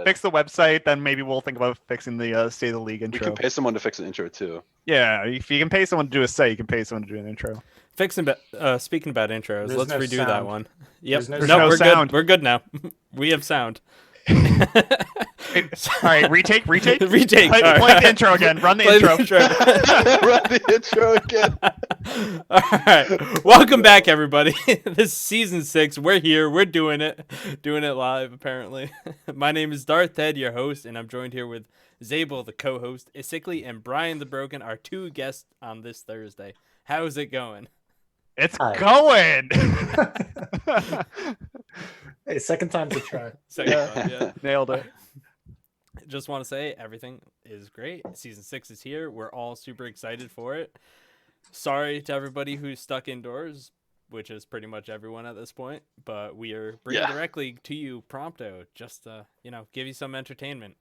fix the website, then maybe we'll think about fixing the State of the League intro. We can pay someone to fix an intro too. Yeah, if you can pay someone to do a site, you can pay someone to do an intro. Speaking about intros, There's let's no redo sound. that one. Yep. There's No, no we're sound. good. We're good now. We have sound. All right, retake. Retake. Play All right. the intro again. Run the Play intro. Run the intro again. All right. Welcome back, everybody. This is season 6. We're here. We're doing it live, apparently. My name is Darth Ted, your host, and I'm joined here with Zabel, the co-host, Isikli, and Brian the Broken, our 2 guests on this Thursday. How's it going? It's Hi. going. Hey, second time's a try. Second time, yeah. Nailed it. Just want to say everything is great. Season 6 is here. We're all super excited for it. Sorry to everybody who's stuck indoors, which is pretty much everyone at this point, but we are bringing directly to you prompto just to, give you some entertainment.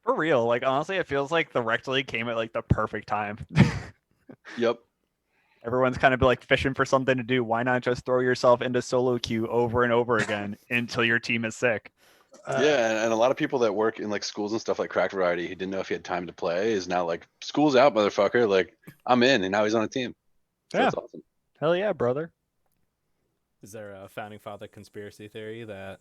For real, like honestly, it feels like the Rekt League came at like the perfect time. Yep. Everyone's kind of like fishing for something to do. Why not just throw yourself into solo queue over and over again until your team is sick? Yeah, and a lot of people that work in like schools and stuff like Crack Variety, who didn't know if he had time to play, is now like, school's out, motherfucker. Like, I'm in, and now he's on a team. So Yeah. That's awesome. Hell yeah, brother. Is there a founding father conspiracy theory that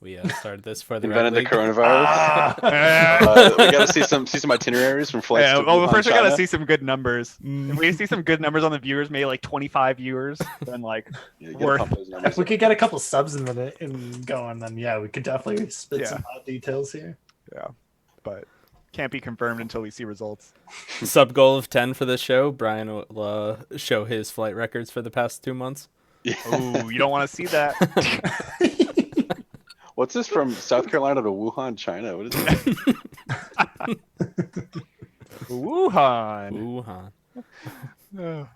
we started this for the Invented the Red League? coronavirus. We got to see some itineraries from flights. Yeah, to well, Wuhan, first we gotta China. see some good numbers. If we see some good numbers on the viewers, maybe like 25 viewers, then like Yeah, you gotta worth- pump those numbers If we up. could get a couple subs in with it and going, then yeah, we could definitely spit some hot details here. yeah, but can't be confirmed until we see results. Sub goal of 10 for this show. Brian will show his flight records for the past 2 months. Yeah. Ooh, you don't want to see that. What's this from South Carolina to Wuhan, China? What is it? Wuhan. All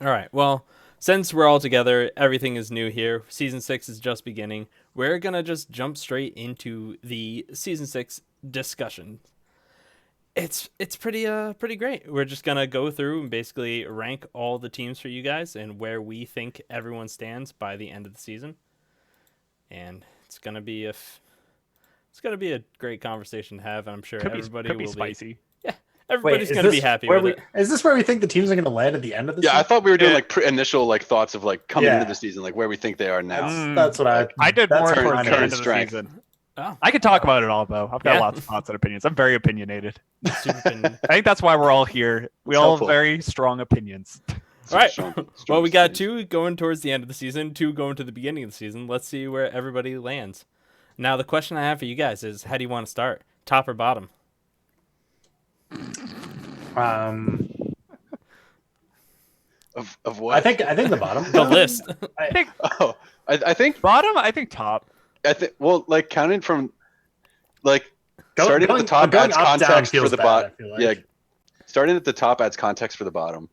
right. Well, since we're all together, everything is new here. Season 6 is just beginning. We're going to just jump straight into the season 6 discussion. It's pretty great. We're just going to go through and basically rank all the teams for you guys and where we think everyone stands by the end of the season. And it's going to be a great conversation to have, and I'm sure everybody could be will spicy. Everybody's going to be happy with it. Is this where we think the teams are going to land at the end of the Yeah, I season? thought we were doing Yeah. like initial like thoughts of like coming Yeah. into the season, like where we think they are now. That's what I did that's more what towards I'm the current end of the strength. season. Oh. I could talk about it all though. I've got Yeah. lots of thoughts and opinions. I'm very opinionated. Super I think that's why we're all here. We It's all helpful. have very strong opinions. All right. Strong Well, we got opinion. 2 going towards the end of the season, 2 going to the beginning of the season. Let's see where everybody lands. Now, the question I have for you guys is, how do you want to start? Top or bottom? Of what? I think the bottom. The list. Oh, I think Bottom, I think top. well, like counting from like Go- starting going- at the top going adds up, down context for feels the bad, bottom. I feel like. Yeah, starting at the top adds context for the bottom.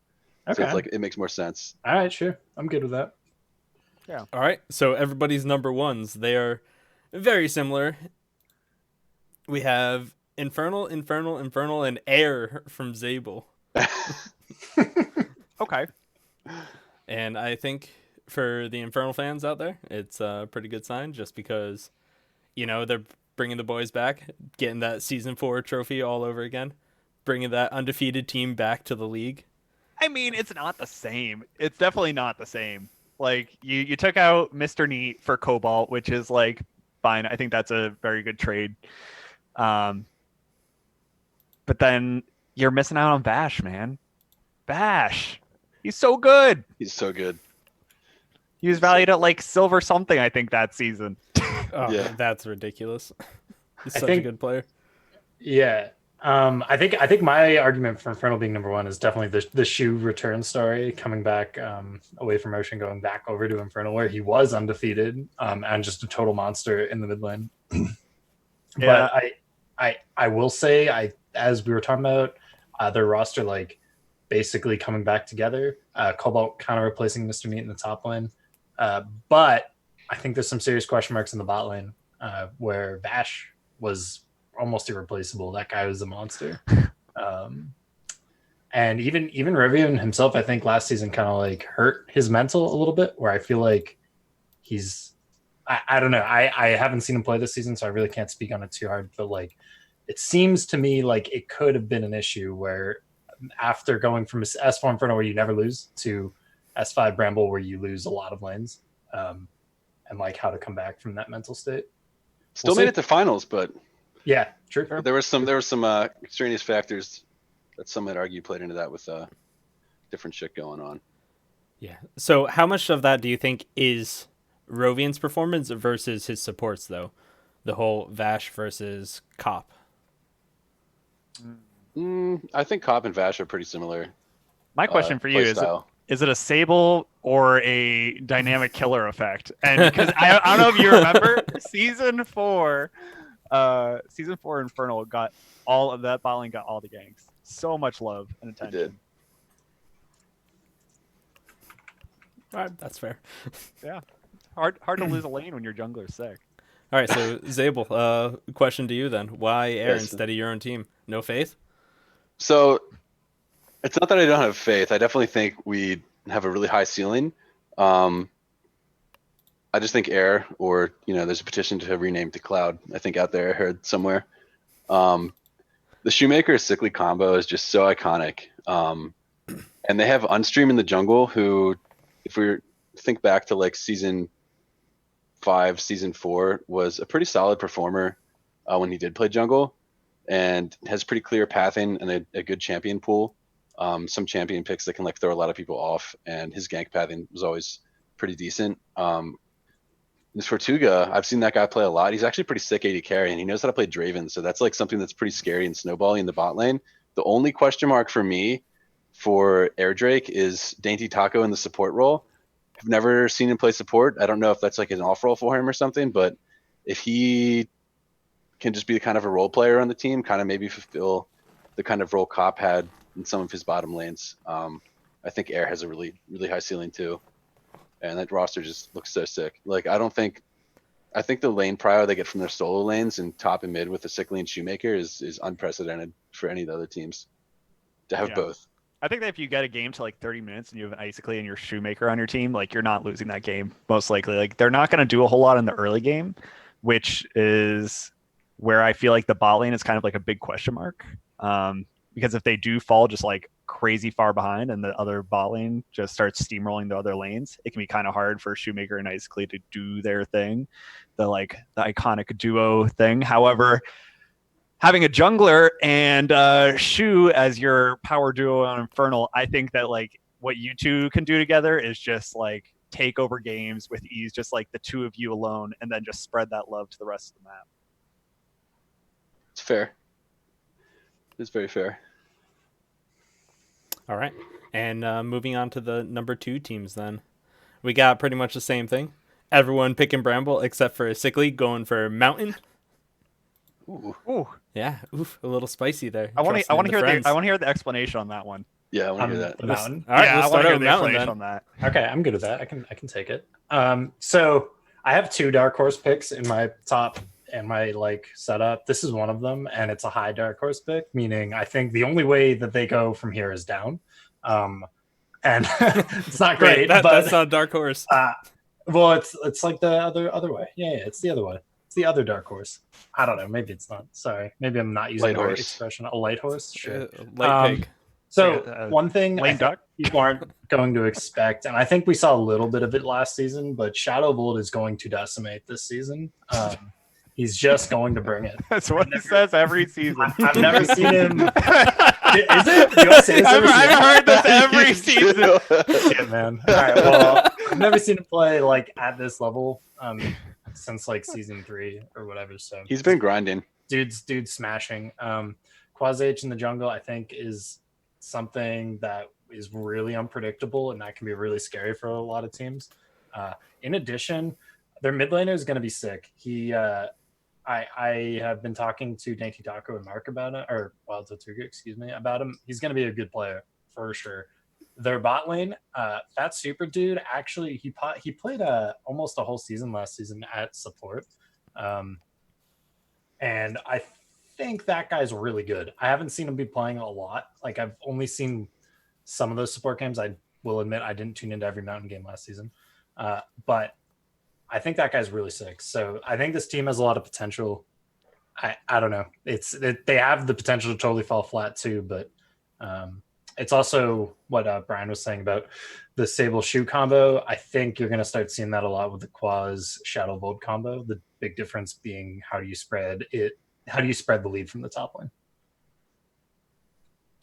So Okay. it's like it makes more sense. All right, sure. I'm good with that. All right. So everybody's number ones. They are very similar. We have Infernal, and Air from Zabel. Okay. And I think for the Infernal fans out there, it's a pretty good sign just because, they're bringing the boys back, getting that Season 4 trophy all over again, bringing that undefeated team back to the league. I mean, it's not the same. It's definitely not the same. Like you took out Mr. Neat for Cobalt, which is like fine. I think that's a very good trade. But then you're missing out on Bash, man. Bash. He's so good. He's so good. He was valued at like silver something, I think, that season. Oh, Yeah. that's ridiculous. He's I such a think- good player. Yeah. I think my argument for Infernal being number one is definitely the Shu return story, coming back away from Ocean, going back over to Infernal, where he was undefeated and just a total monster in the mid lane. Yeah. But I will say, as we were talking about their roster, like basically coming back together, Cobalt kind of replacing Mr. Neat in the top lane. But I think there's some serious question marks in the bot lane where Bash was almost irreplaceable. That guy was a monster. And even Rivian himself, I think last season kind of like hurt his mental a little bit, where I feel like he's I don't know. I haven't seen him play this season, so I really can't speak on it too hard. But like, it seems to me like it could have been an issue where after going from S4 Inferno where you never lose to S5 Bramble where you lose a lot of lanes, and like how to come back from that mental state. Still made it to finals, but Yeah, true. there was some extraneous factors that some might argue played into that with different shit going on. Yeah. So how much of that do you think is Rovian's performance versus his supports, though? The whole Vash versus Cop. I think Cop and Vash are pretty similar. My question for you is it a Sable or a dynamic killer effect? And because I don't know if you remember season 4 Infernal got all of that, bot lane got all the ganks. So much love and attention. It did. All right, that's fair. Yeah. Hard to lose a lane when your jungler's sick. All right, so Zabel, question to you then. Why Air Yes. instead of your own team? No faith? So it's not that I don't have faith. I definitely think we have a really high ceiling. I just think Air, or there's a petition to rename to Cloud. I think out there I heard somewhere. The Shoemaker Sickly combo is just so iconic. And they have Unstream in the jungle, who, if we think back to like season 5, season 4, was a pretty solid performer when he did play jungle, and has pretty clear pathing and a good champion pool. Some champion picks that can like throw a lot of people off, and his gank pathing was always pretty decent. This Tortuga, I've seen that guy play a lot. He's actually pretty sick AD carry, and he knows how to play Draven, so that's like something that's pretty scary and snowbally in the bot lane. The only question mark for me for Air Drake is Dainty Taco in the support role. I've never seen him play support. I don't know if that's like an off role for him or something, but if he can just be kind of a role player on the team, kind of maybe fulfill the kind of role Cop had in some of his bottom lanes, I think Air has a really, really high ceiling too. And that roster just looks so sick. Like, I think the lane prio they get from their solo lanes and top and mid with the Sickly and Shoemaker is unprecedented for any of the other teams to have both. I think that if you get a game to like 30 minutes and you have an Icicly and your Shoemaker on your team, like you're not losing that game, most likely. Like they're not going to do a whole lot in the early game, which is where I feel like the bot lane is kind of like a big question mark. Because if they do fall just like crazy far behind and the other bot lane just starts steamrolling the other lanes, it can be kind of hard for Shoemaker and Icicly to do their thing, the iconic duo thing. However, having a jungler and Shu as your power duo on Infernal, I think that like what you two can do together is just like take over games with ease, just like the two of you alone, and then just spread that love to the rest of the map. It's fair. It's very fair. All right. And moving on to the number 2 teams then. We got pretty much the same thing. Everyone picking Bramble except for Sickly going for Mountain. Ooh. Yeah, oof, a little spicy there. I want to hear the explanation on that one. Yeah, I want to hear that. The Mountain. All right, yeah, we'll I want start to hear out the with Mountain explanation then. on that. Okay, I'm good with that. I can take it. So I have 2 dark horse picks in my top and my like setup. This is one of them, and it's a high dark horse pick, meaning I think the only way that they go from here is down. And it's not great, Right, but that's not Dark Horse. well, it's like the other way. Yeah, it's the other way. It's the other dark horse. I don't know. Maybe it's not. Sorry. Maybe I'm not using Light the right horse. expression. A light horse. Sure. Light pig. So one thing I lame think duck. people aren't going to expect, and I think we saw a little bit of it last season, but Shadow Bolt is going to decimate this season. He's just going to bring it. That's what he says every season. I've never seen him. Is it? Do I say this every season? I've heard this every season. Yeah, man. All right. Well, I've never seen him play like at this level since like season 3 or whatever. So He's been grinding. dude's smashing. Quasi H in the jungle, I think, is something that is really unpredictable, and that can be really scary for a lot of teams. In addition, their mid laner is going to be sick. I have been talking to Dainty Taco and Mark about it, or Wild Tortuga, excuse me, about him. He's going to be a good player for sure. Their bot lane, that super dude, actually, he played almost a whole season last season at support. And I think that guy's really good. I haven't seen him be playing a lot. Like, I've only seen some of those support games. I will admit I didn't tune into every mountain game last season. But I think that guy's really sick. So I think this team has a lot of potential. I don't know. They have the potential to totally fall flat too, but it's also what Brian was saying about the Sable Shoe combo. I think you're going to start seeing that a lot with the Quaz Shadow Volt combo. The big difference being how do you spread it? How do you spread the lead from the top lane?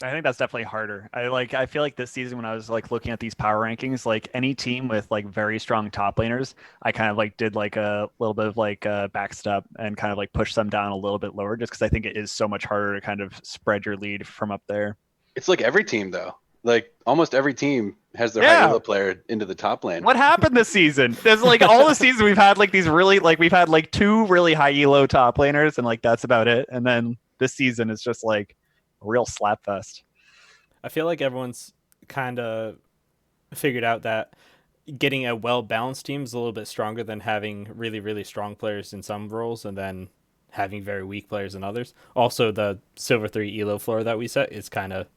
I think that's definitely harder. I feel like this season when I was like looking at these power rankings, like any team with like very strong top laners, I kind of like did like a little bit of like a backstep and kind of like push them down a little bit lower just because I think it is so much harder to kind of spread your lead from up there. It's like every team though. Like almost every team has their high Yeah. elo player into the top lane. What happened this season? There's like all the seasons we've had like these really like we've had like two really high elo top laners and like that's about it. And then this season is just like a real slap fest. I feel like everyone's kind of figured out that getting a well-balanced team is a little bit stronger than having really, really strong players in some roles and then having very weak players in others. Also, the Silver 3 elo floor that we set is kind of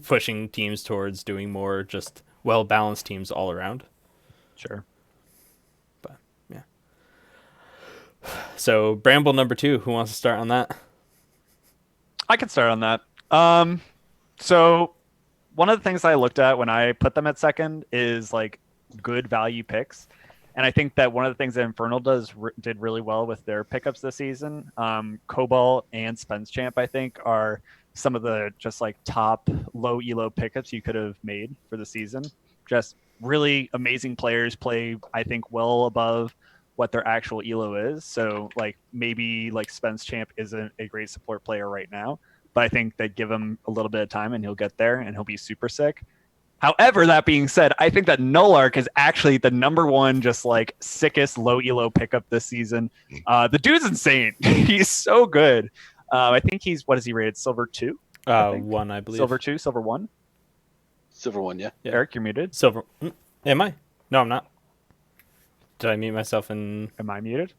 pushing teams towards doing more just well-balanced teams all around. Sure. But, yeah. So, Bramble number 2, who wants to start on that? I can start on that. So one of the things I looked at when I put them at second is like good value picks. And I think that one of the things that Infernal did really well with their pickups this season, Cobalt and Spence Champ, I think, are some of the just like top low elo pickups you could have made for the season. Just really amazing players play, I think, well above what their actual elo is. So like maybe like Spence Champ isn't a great support player right now, but I think they give him a little bit of time and he'll get there and he'll be super sick. However, that being said, I think that Nulark is actually the number one, just like sickest low elo pickup this season. The dude's insane. He's so good. I think he's, what is he rated? Silver 2? 1, I believe. Silver 2, Silver 1. Silver 1, yeah. Yeah. Eric, you're muted. Silver. Am I? No, I'm not. Did I mute myself in? Am I muted?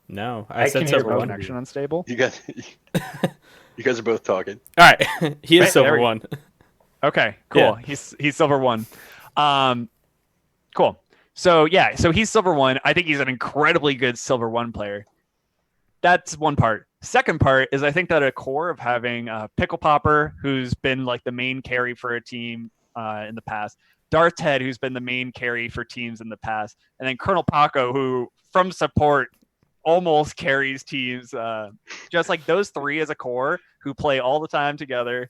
No, I said can hear Silver both 1. of Connection unstable. You guys, you guys are both talking. All right, he is Right, Silver there we- 1. Okay, cool. Yeah. He's Silver 1. Cool. So yeah, so he's Silver 1. I think he's an incredibly good Silver 1 player. That's one part. Second part is I think that a core of having Pickle Popper, who's been like the main carry for a team in the past, Darth Head, who's been the main carry for teams in the past, and then Colonel Paco, who from support almost carries teams. Just like those three as a core who play all the time together.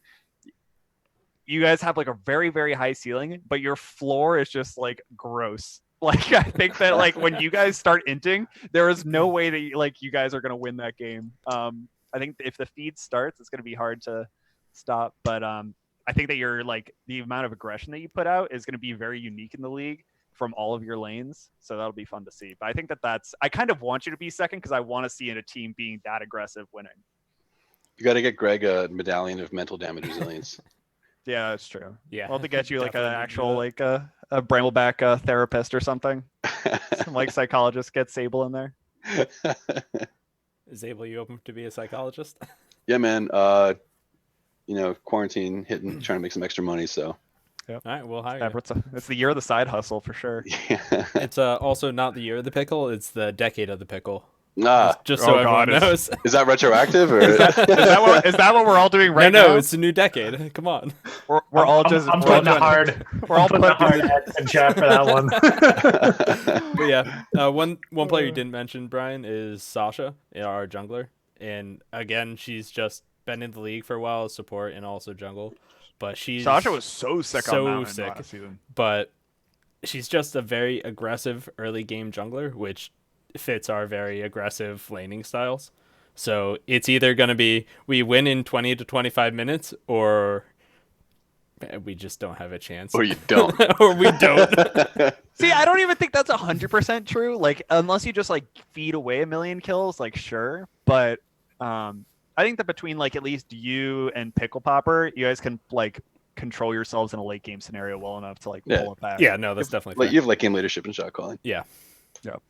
You guys have like a very, very high ceiling, but your floor is just like gross. Like I think that like when you guys start inting, there is no way that you guys are gonna win that game. I think if the feed starts, it's gonna be hard to stop. But I think that you're like the amount of aggression that you put out is gonna be very unique in the league from all of your lanes. So that'll be fun to see. But I think I kind of want you to be second because I want to see in a team being that aggressive winning. You got to get Greg a medallion of mental damage resilience. Yeah, that's true. Yeah. Well, to get you like an Definitely need to do actual that. like a Brambleback therapist or something. Some like psychologist get Sable in there. Is Abel you open to be a psychologist? Yeah, man. Quarantine hitting, trying to make some extra money. So All right, we'll hire you. It's the year of the side hustle for sure. yeah. It's also not the year of the pickle; it's the decade of the pickle. Ah, Just so Oh, God, everyone knows. is that retroactive or? Is that what we're all doing right no, now? it's a new decade. Come on. We're all just I'm we're all putting a doing- hard. we're all I'm putting a putting hard X in chat for that one. But yeah, one player you didn't mention, Brian, is Sasha, our jungler, and again, she's just been in the league for a while as support and also jungle, but she's Sasha was so sick so on Mountain sick. last season. but she's just a very aggressive early game jungler, which fits our very aggressive laning styles. So it's either going to be we win in 20 to 25 minutes or we just don't have a chance. Or you don't. Or we don't. See, I don't even think that's 100% true. Like, unless you just like feed away a million kills, like sure. But I think that between like at least you and Pickle Popper, you guys can like control yourselves in a late game scenario well enough to like pull Yeah. it back. Yeah, no, that's definitely Like fair. you have like game leadership and shot calling. Yeah. Yep.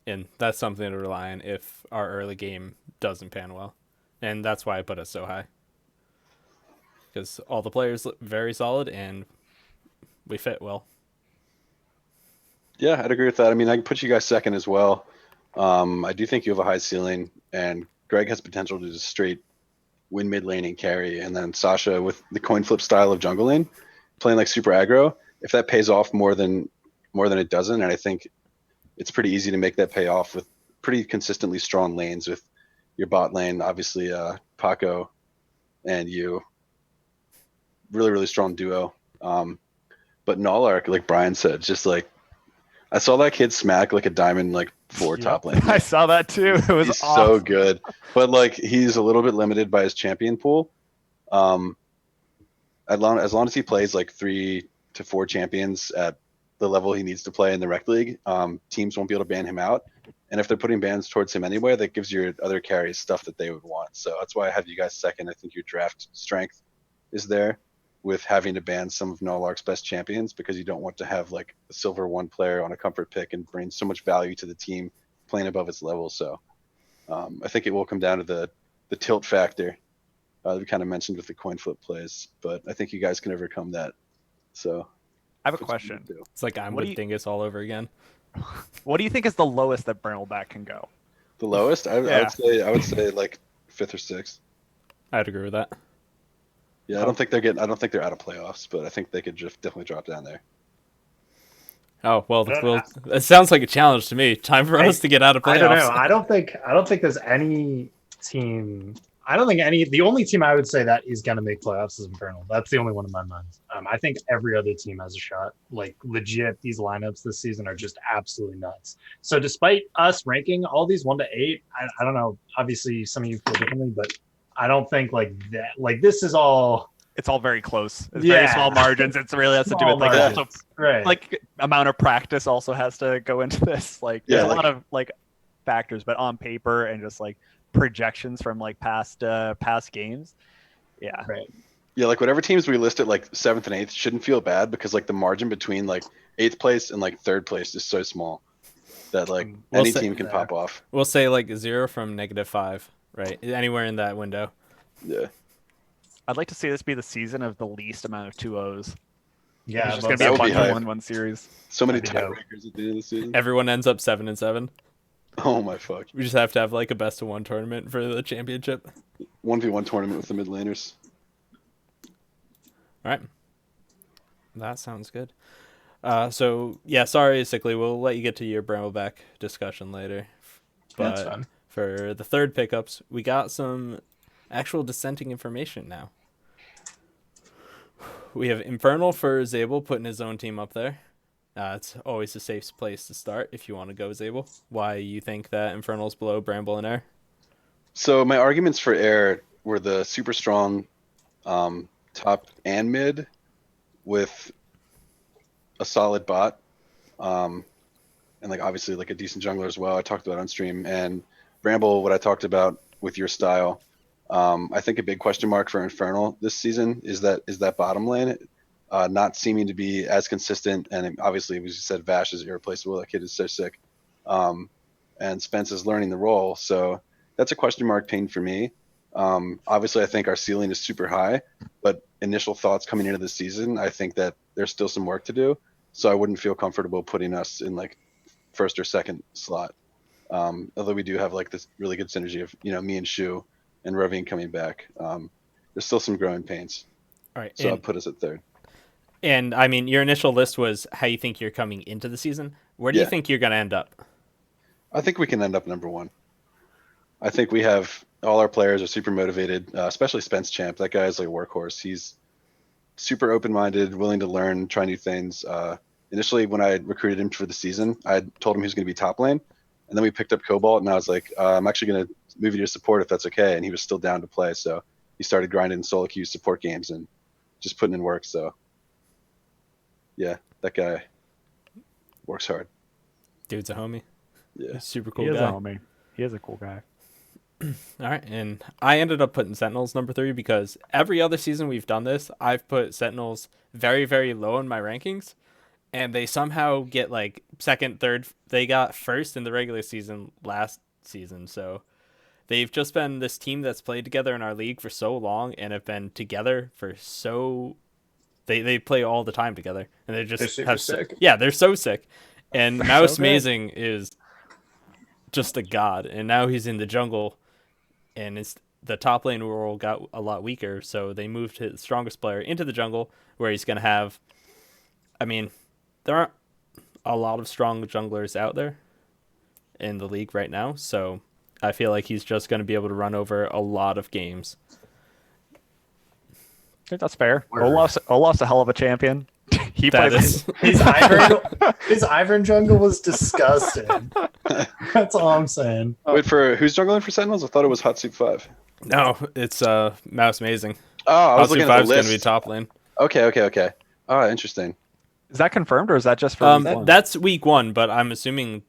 And that's something to rely on if our early game doesn't pan well. And that's why I put us so high. Because all the players look very solid and we fit well. Yeah, I'd agree with that. I mean, I can put you guys second as well. I do think you have a high ceiling, and Greg has potential to just straight win mid lane and carry, and then Sasha with the coin flip style of jungle lane, playing like super aggro. If that pays off more than it doesn't, and I think it's pretty easy to make that pay off with pretty consistently strong lanes with your bot lane, obviously Paco and you, really really strong duo. But Nollark, like Brian said, just like I saw that kid smack like a diamond like four top lane. I saw that too. It was He's awesome. so good, but like he's a little bit limited by his champion pool. Um, as long as he plays like 3 to 4 champions at the level he needs to play in the rec league, teams won't be able to ban him out. And if they're putting bans towards him anyway, that gives your other carries stuff that they would want. So that's why I have you guys second. I think your draft strength is there with having to ban some of Nolark's best champions because you don't want to have like a silver 1 player on a comfort pick and bring so much value to the team playing above its level. So I think it will come down to the tilt factor we kind of mentioned with the coin flip plays, but I think you guys can overcome that. So I have a question. It's like I'm What do with you- Dingus all over again. What do you think is the lowest that Brambleback can go? The lowest, I Yeah. would say like 5th or 6th. I'd agree with that. Yeah, I don't think they're out of playoffs, but I think they could just definitely drop down there. Oh well, I don't well, it sounds like a challenge to me. Time for us to get out of playoffs. I don't know. I don't think there's any team. I don't think any. The only team I would say that is going to make playoffs is Infernal. That's the only one in my mind. I think every other team has a shot. Like legit, these lineups this season are just absolutely nuts. So despite us ranking all these 1 to 8, I don't know. Obviously, some of you feel differently, but I don't think like that. Like this is all. It's all very close. It's very Yeah. small margins. It's really has to do Small with like margins. also Right. like amount of practice also has to go into this. Like Yeah, there's a like- lot of like factors, but on paper and just like projections from like past games. Yeah. Right. Yeah, like whatever teams we list at like 7th and 8th shouldn't feel bad because like the margin between like 8th place and like 3rd place is so small that like We'll any say- team can pop off. We'll say like 0 from -5, right? Anywhere in that window. Yeah. I'd like to see this be the season of the least amount of 2-0s. Yeah. It's just well, gonna be a that would bunch be of hype. 1-1 series. So many That'd be dope. tiebreakers at the end of the season. Everyone ends up 7-7. Oh my fuck. We just have to have like a best of 1 tournament for the championship. 1v1 tournament with the mid laners. All right. That sounds good. So yeah, sorry, Sickly. We'll let you get to your Brambleback discussion later. That's But fine. for the third pickups, we got some actual dissenting information now. We have Infernal for Zabel putting his own team up there. It's always a safe place to start if you want to go Zabel. Why you think that Infernal's below Bramble and Air? So my arguments for air were the super strong top and mid with a solid bot, and like obviously like a decent jungler as well. I talked about on stream and Bramble. What I talked about with your style, I think a big question mark for Infernal this season is that bottom lane. Not seeming to be as consistent, and obviously, as you said, Vash is irreplaceable. That kid is so sick, and Spence is learning the role. So that's a question mark pain for me. Obviously, I think our ceiling is super high, but initial thoughts coming into the season, I think that there's still some work to do. So I wouldn't feel comfortable putting us in like first or second slot. Although we do have like this really good synergy of me and Shu and Rovine coming back. There's still some growing pains. All right. So I'll put us at third. And I mean, your initial list was how you think you're coming into the season. Where do you Yeah. think you're going to end up? I think we can end up number 1. I think we have all our players are super motivated, especially Spence Champ. That guy is like a workhorse. He's super open-minded, willing to learn, try new things. Initially, when I recruited him for the season, I told him he was going to be top lane, and then we picked up Cobalt, and I was like, I'm actually going to move you to support if that's okay. And he was still down to play, so he started grinding solo queue support games and just putting in work. So yeah, that guy works hard. Dude's a homie. Yeah. Super cool He is guy. a homie. He is a cool guy. All right, and I ended up putting Sentinels number 3 because every other season we've done this, I've put Sentinels very, very low in my rankings, and they somehow get like second, third. They got first in the regular season last season, so they've just been this team that's played together in our league for so long and have been together for so. They play all the time together, and they just They're super have sick. yeah, they're so sick, And They're Mouse so good. Mazing is just a god, and now he's in the jungle, and the top lane role got a lot weaker, so they moved his strongest player into the jungle, where he's gonna have. I mean, there aren't a lot of strong junglers out there in the league right now, so I feel like he's just gonna be able to run over a lot of games. I think that's fair. Word. Olaf's a hell of a champion. He That plays. is His Ivern jungle was disgusting. That's all I'm saying. Wait, for who's jungling for Sentinels? I thought it was Hot Soup 5. no, it's Mouse Mazing. Oh, I was Hotsu looking at the 5's gonna list. be top lane. Okay. Oh, interesting. Is that confirmed or is that just for week one? That's week 1, but I'm assuming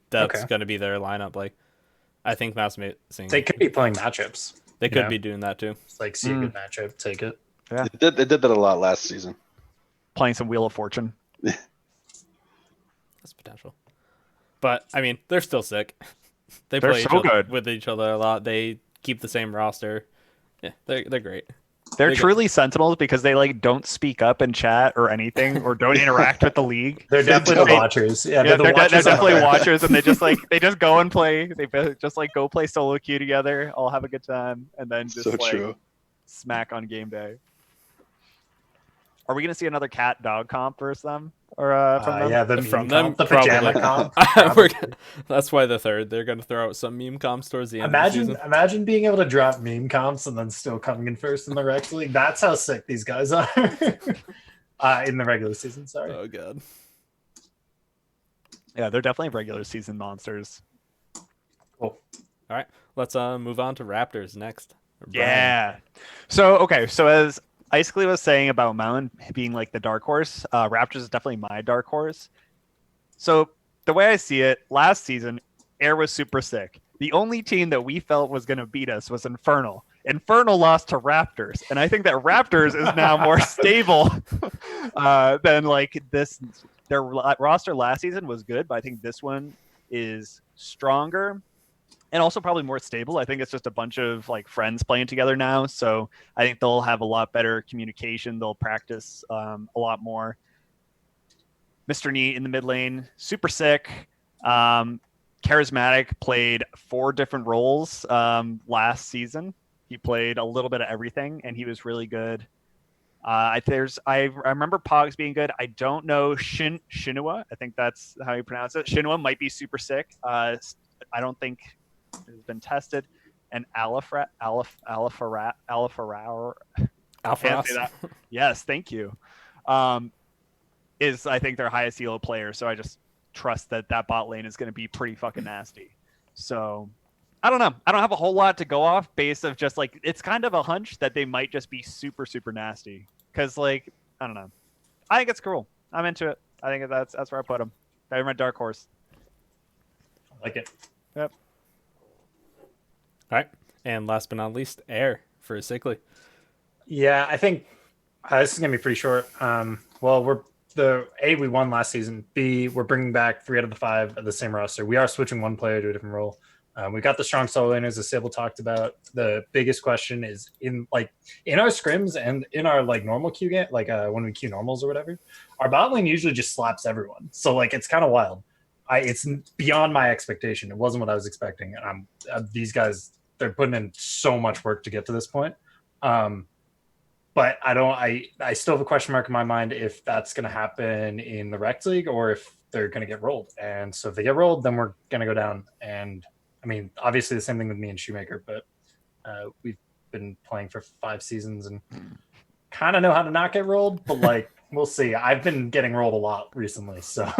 that's Okay. gonna be their lineup. Like, I think Mouse Mazing. They could be playing matchups. They could Yeah. be doing that too. It's like, see a good matchup, take it. Yeah. They did that a lot last season. Playing some Wheel of Fortune. That's potential. But I mean, they're still sick. They They're play so good. with each other a lot. They keep the same roster. Yeah, they're great. They're They got- truly sentinels because they like don't speak up in chat or anything or don't interact with the league. They're definitely the They- watchers. Yeah, Yeah, the they're watchers out definitely there. watchers, and they just go and play. Just like go play solo queue together. All have a good time, and then just So like true. smack on game day. Are we gonna see another cat dog comp versus them or from them? Yeah, the From meme comp, them, the pajama probably. comp. We're gonna- that's why the third. They're going to throw out some meme comps towards the end of the season. Imagine being able to drop meme comps and then still coming in first in the Rekt League. That's how sick these guys are. In the regular season, sorry. Oh god. Yeah, they're definitely regular season monsters. Cool. All right, let's move on to Raptors next. Brian. Yeah. So as Icically was saying about Mountain being like the dark horse, Raptors is definitely my dark horse. So the way I see it, last season, Air was super sick. The only team that we felt was going to beat us was Infernal. Infernal lost to Raptors, and I think that Raptors is now more stable than like this. Their roster last season was good, but I think this one is stronger and also probably more stable. I think it's just a bunch of like friends playing together now, so I think they'll have a lot better communication. They'll practice a lot more. Mr. Neat in the mid lane, super sick. Charismatic played 4 different roles last season. He played a little bit of everything, and he was really good. I remember Pogs being good. I don't know Shinua. I think that's how you pronounce it. Shinua might be super sick. I don't think it's been tested. And Alipharao. Can't say that. Yes, thank you. Is I think their highest elo player, so I just trust that bot lane is going to be pretty fucking nasty. So I don't know. I don't have a whole lot to go off based of just like it's kind of a hunch that they might just be super super nasty because like I don't know. I think it's cool. I'm into it. I think that's where I put them. They're my dark horse. I like it. Yep. All right, and last but not least, Air for Sickly. Yeah, I think this is gonna be pretty short. Well, we won last season. B, we're bringing back 3 out of the 5 of the same roster. We are switching one player to a different role. We got the strong solo laners, as Sable talked about. The biggest question is in our scrims and in our like normal queue game, like when we queue normals or whatever, our bot lane usually just slaps everyone. So like it's kind of wild. It's beyond my expectation. It wasn't what I was expecting. And these guys, they're putting in so much work to get to this point. But I still have a question mark in my mind if that's going to happen in the Rekt League or if they're going to get rolled. And so if they get rolled, then we're going to go down. And I mean, obviously the same thing with me and Shoemaker, but we've been playing for 5 seasons and kind of know how to not get rolled, but like, we'll see. I've been getting rolled a lot recently, so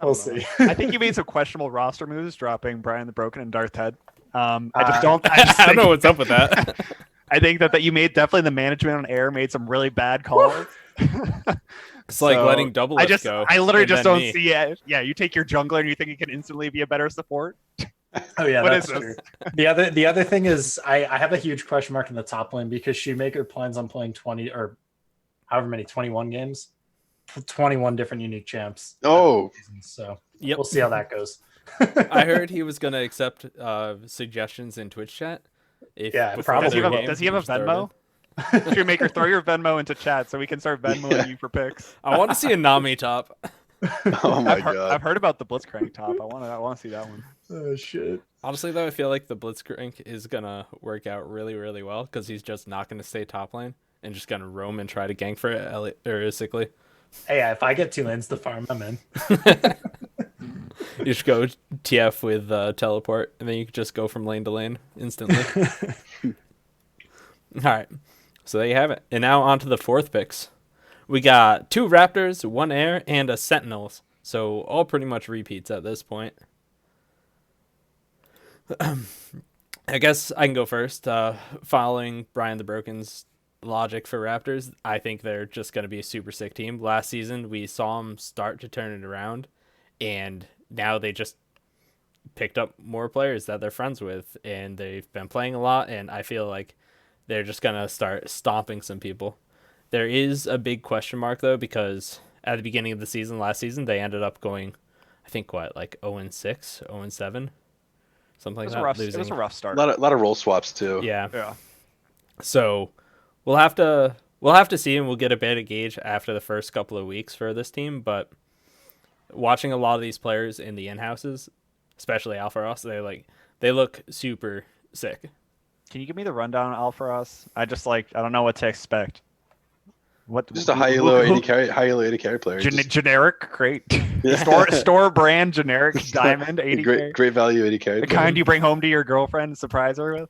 we'll see. I think you made some questionable roster moves, dropping Brian the Broken and Darth Head. I just I don't know what's up with that. I think that you made definitely the management on Air made some really bad calls. It's like So, letting double I go. literally and just then don't me. see it. Yeah, you take your jungler and you think you can instantly be a better support. Oh yeah, What that's is this? true. The other thing is I have a huge question mark in the top lane because Shoemaker plans on playing 20 or however many 21 games, 21 different unique champs. Oh. So Yep. we'll see how that goes. I heard he was gonna accept suggestions in Twitch chat. Yeah, before probably. their Does he have a just throw it in. Venmo? Shoemaker, throw your Venmo into chat so we can start Venmoing you for picks. I want to see a Nami top. Oh my I've god. heard about the Blitzcrank top. I want to see that one. Oh shit. Honestly, though, I feel like the Blitzcrank is gonna work out really, really well because he's just not gonna stay top lane and just gonna roam and try to gank for Elliot or Sickly. Hey, if I get 2 lanes to farm, I'm in. You just go TF with teleport, and then you can just go from lane to lane instantly. All right, so there you have it. And now on to the fourth picks. We got 2 Raptors, 1 Air, and a Sentinels. So all pretty much repeats at this point. I guess I can go first. Following Brian the Broken's logic for Raptors, I think they're just going to be a super sick team. Last season, we saw them start to turn it around, and now they just picked up more players that they're friends with, and they've been playing a lot, and I feel like they're just going to start stomping some people. There is a big question mark, though, because at the beginning of the season, last season, they ended up going, I think, like 0-6, 0-7, something like that. It was a rough A start. lot of roll swaps too. Yeah. Yeah. So we'll have to see, and we'll get a better gauge after the first couple of weeks for this team. But watching a lot of these players in the in-houses, especially Alpha Ross, they look super sick. Can you give me the rundown on Alpharos? I don't know what to expect. What Just a high elo 80 carry player. generic, great. Yeah. store brand generic diamond 80 great value 80 carry. The kind you bring home to your girlfriend and surprise her with.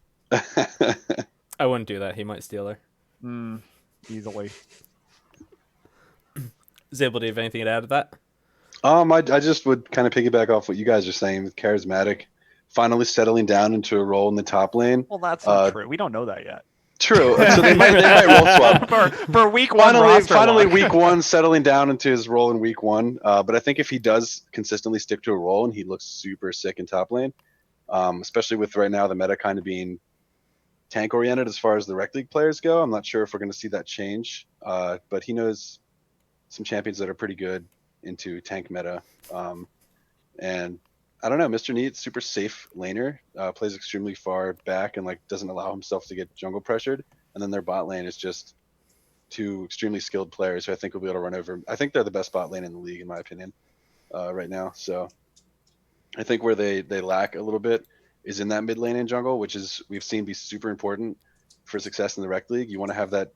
I wouldn't do that. He might steal her. Easily. Zabel, do you have anything to add to that? I just would kind of piggyback off what you guys are saying with charismatic, finally settling down into a role in the top lane. Well, that's not true. We don't know that yet. True. So they might roll swap. for week one. Finally, week one, settling down into his role in week one. But I think if he does consistently stick to a role and he looks super sick in top lane, especially with right now the meta kind of being tank oriented as far as the Rekt League players go, I'm not sure if we're going to see that change. But he knows some champions that are pretty good into tank meta. And I don't know, Mr. Neat, super safe laner, plays extremely far back and doesn't allow himself to get jungle pressured. And then their bot lane is just 2 extremely skilled players who I think will be able to run over. I think they're the best bot lane in the league, in my opinion, right now. So I think where they lack a little bit is in that mid lane and jungle, which is we've seen be super important for success in the Rekt League. You want to have that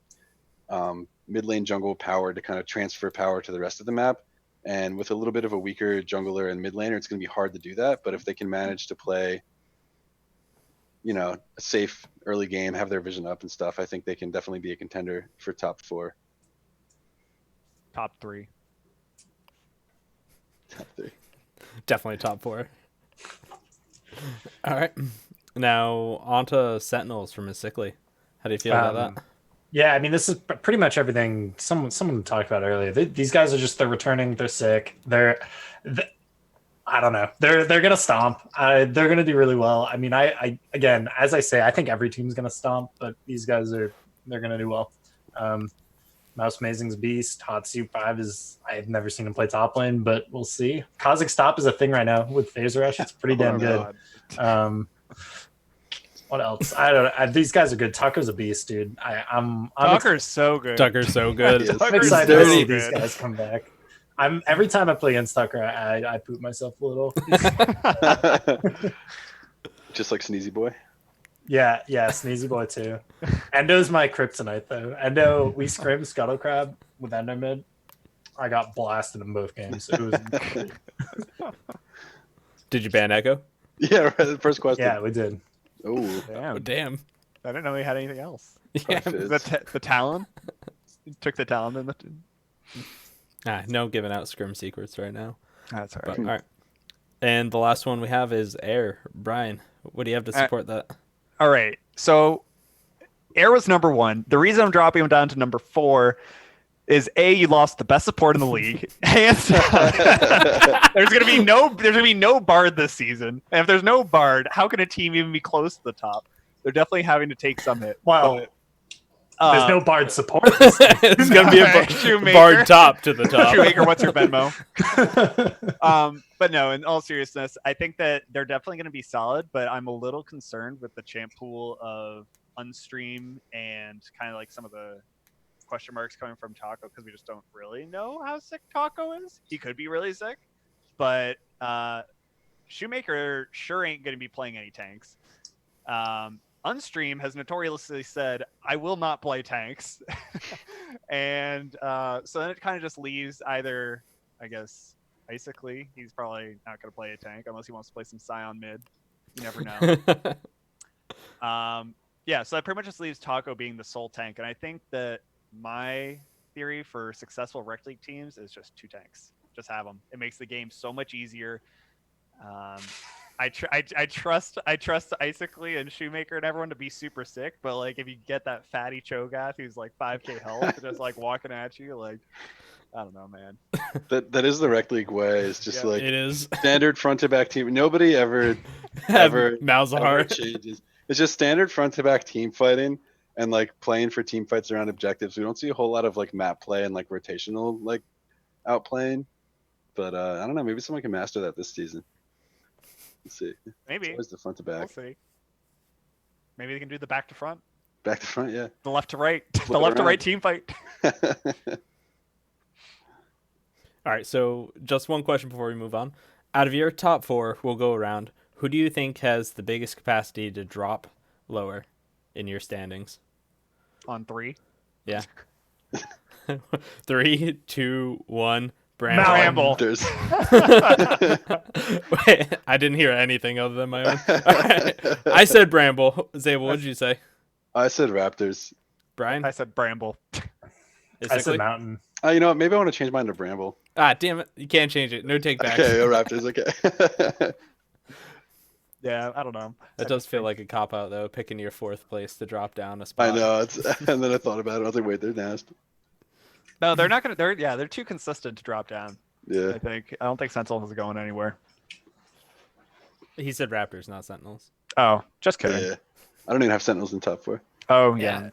mid lane jungle power to kind of transfer power to the rest of the map. And with a little bit of a weaker jungler and mid laner, it's going to be hard to do that. But if they can manage to play, a safe early game, have their vision up and stuff, I think they can definitely be a contender for top 4. Top 3. Top 3. Definitely top 4. All right. Now on to Sentinels from Miss Sickly. How do you feel about that? Yeah, I mean, this is pretty much everything someone talked about earlier. These guys they're returning. They're sick. I don't know. They're gonna stomp. They're gonna do really well. I mean, I again, as I say, I think every team's gonna stomp, but these guys they're gonna do well. Mouse Amazing's beast. Hot Soup 5 I've never seen him play top lane, but we'll see. Cosmic Stop is a thing right now with Phase Rush. It's pretty damn good. What else? I don't know. These guys are good. Tucker's a beast, dude. I'm Tucker's so good. Tucker's so good. I'm excited to see these guys come back. Every time I play against Tucker, I poop myself a little. Just like Sneezy Boy. Yeah, Sneezy Boy too. Endo's my kryptonite though. Endo, we scrimmed Scuttle Crab with Endo mid. I got blasted in both games. It was Did you ban Echo? Yeah, right. First question. Yeah, we did. Oh, Oh, damn. I didn't know he had anything else. Yeah. The Talon? He took the Talon in the... No giving out scrim secrets right now. That's all But, right. all right. And the last one we have is Air. Brian, what do you have to support that? All right. So Air was number 1. The reason I'm dropping him down to number 4 is you lost the best support in the league. And there's gonna be no Bard this season. And if there's no Bard, how can a team even be close to the top? They're definitely having to take some hit. Well, there's no Bard support. It's going to be a Shoemaker. Bard top to the top. Shoemaker, what's your Venmo? But no, in all seriousness, I think that they're definitely going to be solid, but I'm a little concerned with the champ pool of Unstream and kind of like some of the question marks coming from Taco because we just don't really know how sick Taco is. He could be really sick, but Shoemaker sure ain't going to be playing any tanks. Unstream has notoriously said, I will not play tanks. And so then it kind of just leaves either, I guess, basically, he's probably not going to play a tank unless he wants to play some Scion mid. You never know. Yeah, so that pretty much just leaves Taco being the sole tank. And I think that my theory for successful Rekt League teams is just 2 tanks. Just have them. It makes the game so much easier. I trust Icically and Shoemaker and everyone to be super sick, but like if you get that fatty Cho'Gath who's like 5k health just like walking at you, like I don't know, man. That is the Rekt League way. It's just like it is standard front to back team. Nobody ever Malzahar changes. It's just standard front to back team fighting and like playing for team fights around objectives. We don't see a whole lot of like map play and like rotational like outplaying. But I don't know. Maybe someone can master that this season. Let's see. Maybe. It's always the front to back. We'll see. Maybe they can do the back to front. Back to front, yeah. The left to right. Flip the it left to around. right team fight. All right, so just one question before we move on. Out of your top 4, we'll go around. Who do you think has the biggest capacity to drop lower in your standings? On 3. Yeah. 3, 2, 1. Bramble. Bramble. There's Wait, I didn't hear anything other than my own. All right. I said Bramble. Zabel, what did you say? I said Raptors. Brian? I said Bramble. I said Mountain. You know what? Maybe I want to change mine to Bramble. Ah, damn it. You can't change it. No take backs. Okay, Raptors, okay. Yeah, I don't know. That does feel like a cop out though, picking your 4th place to drop down a spot. I know. And then I thought about it. I was like, wait, they're nasty. No, they're not gonna. They're too consistent to drop down. Yeah. I think. I don't think Sentinel is going anywhere. He said Raptors, not Sentinels. Oh, just kidding. Yeah. I don't even have Sentinels in top 4. Oh yeah.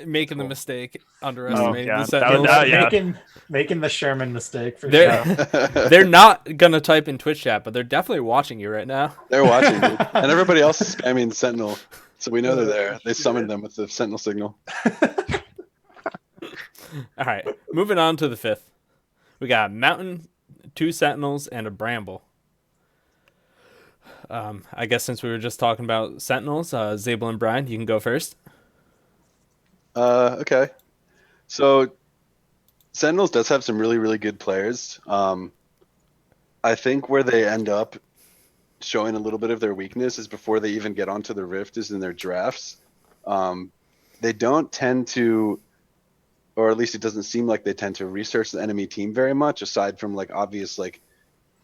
Making the Cool. mistake, underestimating yeah. the Sentinels. Yeah. Making the Sherman mistake for They're, sure. they're not going to type in Twitch chat, but they're definitely watching you right now. They're watching, dude. And everybody else is spamming Sentinel. So we know they're there. They summoned them with the Sentinel signal. All right, moving on to the 5th. We got Mountain, 2 Sentinels, and a Bramble. I guess since we were just talking about Sentinels, Zabel and Brian, you can go first. Okay. So Sentinels does have some really, really good players. I think where they end up showing a little bit of their weakness is before they even get onto the Rift is in their drafts. They don't tend to, or at least it doesn't seem like they tend to research the enemy team very much, aside from like obvious like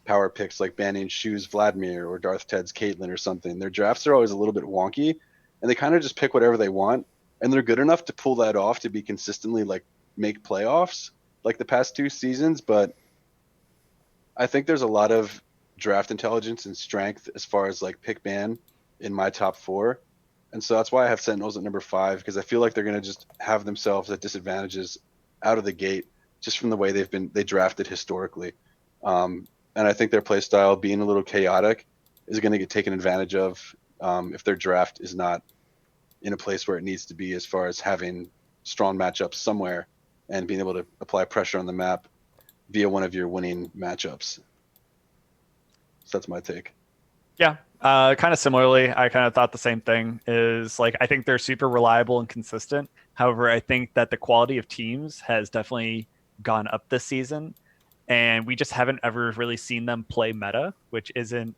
power picks like banning Shu's Vladimir or Darth Ted's Caitlyn or something. Their drafts are always a little bit wonky, and they kind of just pick whatever they want, and they're good enough to pull that off to be consistently like make playoffs like the past 2 seasons. But I think there's a lot of draft intelligence and strength as far as like pick ban in my top 4. And so that's why I have Sentinels at number 5, because I feel like they're going to just have themselves at disadvantages out of the gate just from the way they drafted historically. And I think their play style being a little chaotic is going to get taken advantage of if their draft is not in a place where it needs to be as far as having strong matchups somewhere and being able to apply pressure on the map via one of your winning matchups. So that's my take. Yeah. Kind of similarly, I kind of thought the same thing. Is like I think they're super reliable and consistent. However, I think that the quality of teams has definitely gone up this season, and we just haven't ever really seen them play meta, which isn't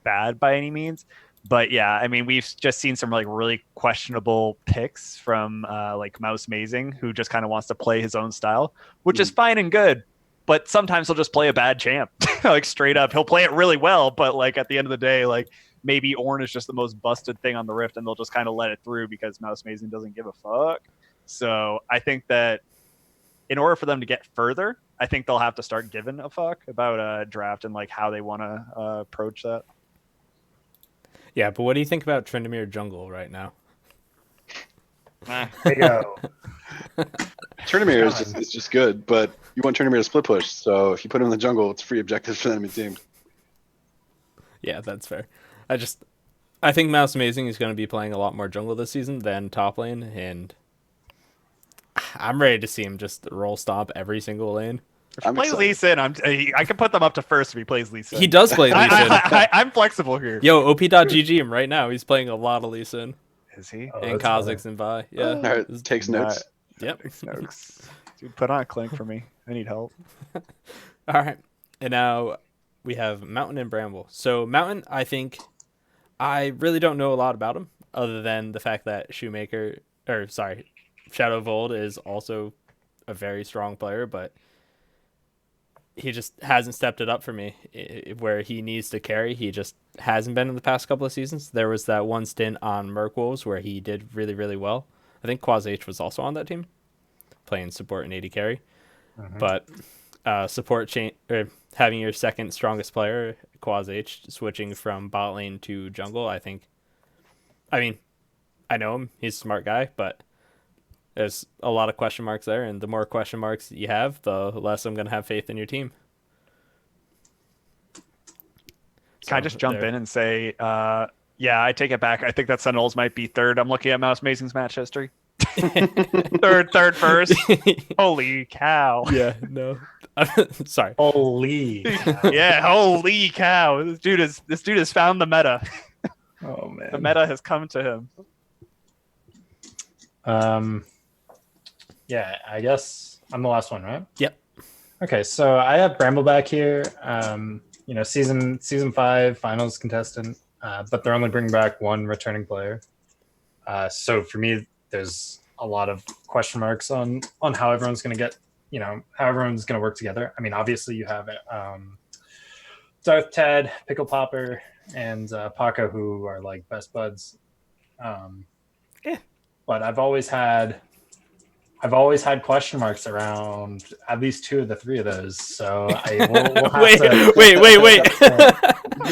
bad by any means. But yeah, I mean, we've just seen some like really questionable picks from like Mouse Mazing, who just kind of wants to play his own style, which is fine and good. But sometimes he'll just play a bad champ, like straight up. He'll play it really well, but like at the end of the day, like maybe Ornn is just the most busted thing on the Rift, and they'll just kind of let it through because Mouse Mazing doesn't give a fuck. So I think that in order for them to get further, I think they'll have to start giving a fuck about a draft and like how they want to approach that. Yeah, but what do you think about Tryndamere jungle right now? There you go. Tryndamere is just good, but you want Tryndamere to split push. So if you put him in the jungle, it's free objectives for the enemy team. Yeah, that's fair. I think Mouse Amazing is going to be playing a lot more jungle this season than top lane, and I'm ready to see him just roll stomp every single lane. If he I'm plays excited. Lee Sin, I can put them up to first if he plays Lee Sin. He does play Lee Sin. I'm flexible here. Yo, op.gg him right now. He's playing a lot of Lee Sin Is he? Oh, and that's funny. Kha'Zix and Vi. Yeah. All right, takes notes. Yep. Takes notes. Dude, put on a clink for me. I need help. All right. And now we have Mountain and Bramble. So Mountain, I think I really don't know a lot about him other than the fact that Shadow of Old is also a very strong player, but he just hasn't stepped it up for me where he needs to carry. He just hasn't been in the past couple of seasons. There was that one stint on Merc Wolves where he did really, really well. I think Quaz H was also on that team, playing support and AD carry. But support having your second strongest player, Quaz H, switching from bot lane to jungle, I mean, I know him. He's a smart guy, but there's a lot of question marks there, and the more question marks you have, the less I'm going to have faith in your team. Can I just jump in and say, yeah, I take it back. I think that Sentinels might be third. I'm looking at Mouse Amazing's match history. third first. Holy cow. Yeah, no. Sorry. Holy. Yeah, holy cow. This dude has found the meta. Oh man. The meta has come to him. Yeah, I guess I'm the last one, right? Yep. Okay, so I have Brambleback here. Season 5 finals contestant, but they're only bringing back one returning player. So for me, there's a lot of question marks on how everyone's going to get, how everyone's going to work together. I mean, obviously you have Darth Tad, Pickle Popper, and Paco, who are like best buds. But I've always had question marks around at least 2 of the 3 of those. So we'll have wait.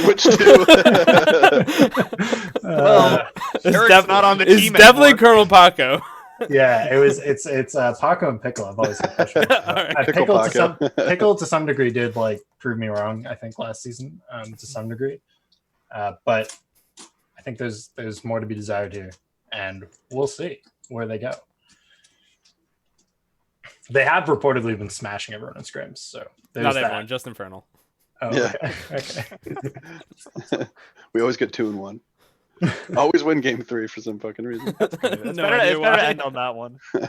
Which two? Well, Eric's not on the it's team definitely anymore. Colonel Paco. Yeah, it's Paco and Pickle. I've always had question marks. All right. Pickle to some degree did like prove me wrong. I think last season to some degree, but I think there's more to be desired here, and we'll see where they go. They have reportedly been smashing everyone in scrims, so there's Not that. everyone, just Infernal. Oh, Yeah. Okay. We always get 2 and 1. Always win game 3 for some fucking reason. It's No better, idea it's better why. to end on that one. All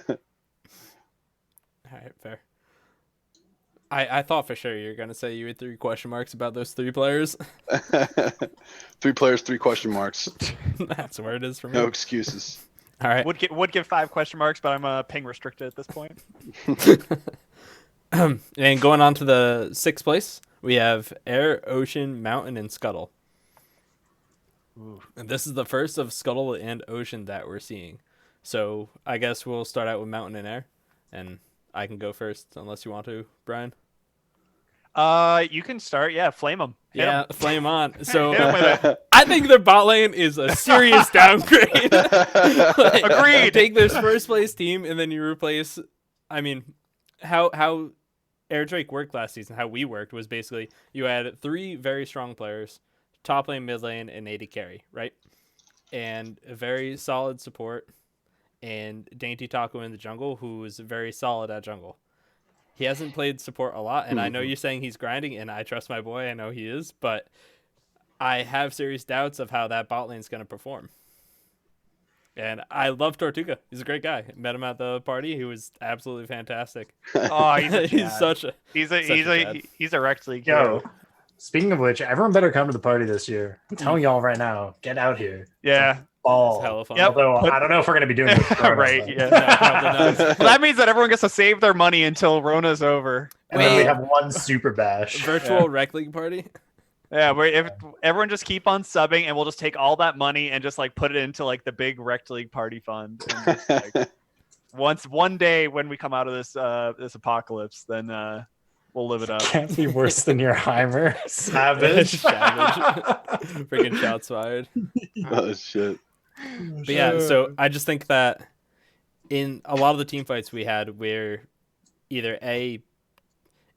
right, fair. I thought for sure you were gonna say you had 3 question marks about those 3 players. 3 players, 3 question marks. That's where it is for me. No excuses. All right. Would give 5 question marks, but I'm ping restricted at this point. And going on to the 6th place, we have Air, Ocean, Mountain, and Scuttle. Ooh. And this is the first of Scuttle and Ocean that we're seeing. So I guess we'll start out with Mountain and Air, and I can go first unless you want to, Brian. You can start. Yeah, flame them. Yeah, flame on. So Hit 'em with it. I think their bot lane is a serious downgrade. Like, Agreed. Take this first place team and then you replace. I mean, how Air Drake worked last season, how we worked was basically you had 3 very strong players, top lane, mid lane, and AD carry, right? And a very solid support, and Dainty Taco in the jungle, who is very solid at jungle. He hasn't played support a lot, and I know you're saying he's grinding, and I trust my boy. I know he is, but I have serious doubts of how that bot lane is going to perform. And I love Tortuga. He's a great guy. Met him at the party. He was absolutely fantastic. Oh, he's a He's Chad. such a he's such a a Rekt League. Yo, speaking of which, everyone better come to the party this year. I'm telling y'all right now, get out here. Yeah. Ball. It's hella fun. Yep. Although I don't know if we're gonna be doing this. Corona, Right. but- Yeah. No, probably not. Well, that means that everyone gets to save their money until Rona's over. And then we Wait. have one super bash. Virtual Rec League party. Yeah, if everyone just keep on subbing, and we'll just take all that money and just like put it into like the big Rekt League party fund. And just, like, one day when we come out of this apocalypse, then we'll live it up. Can't be worse than your Heimer. Savage. Savage. Freaking shots fired. Oh shit. But yeah, so I just think that in a lot of the team fights we had where either it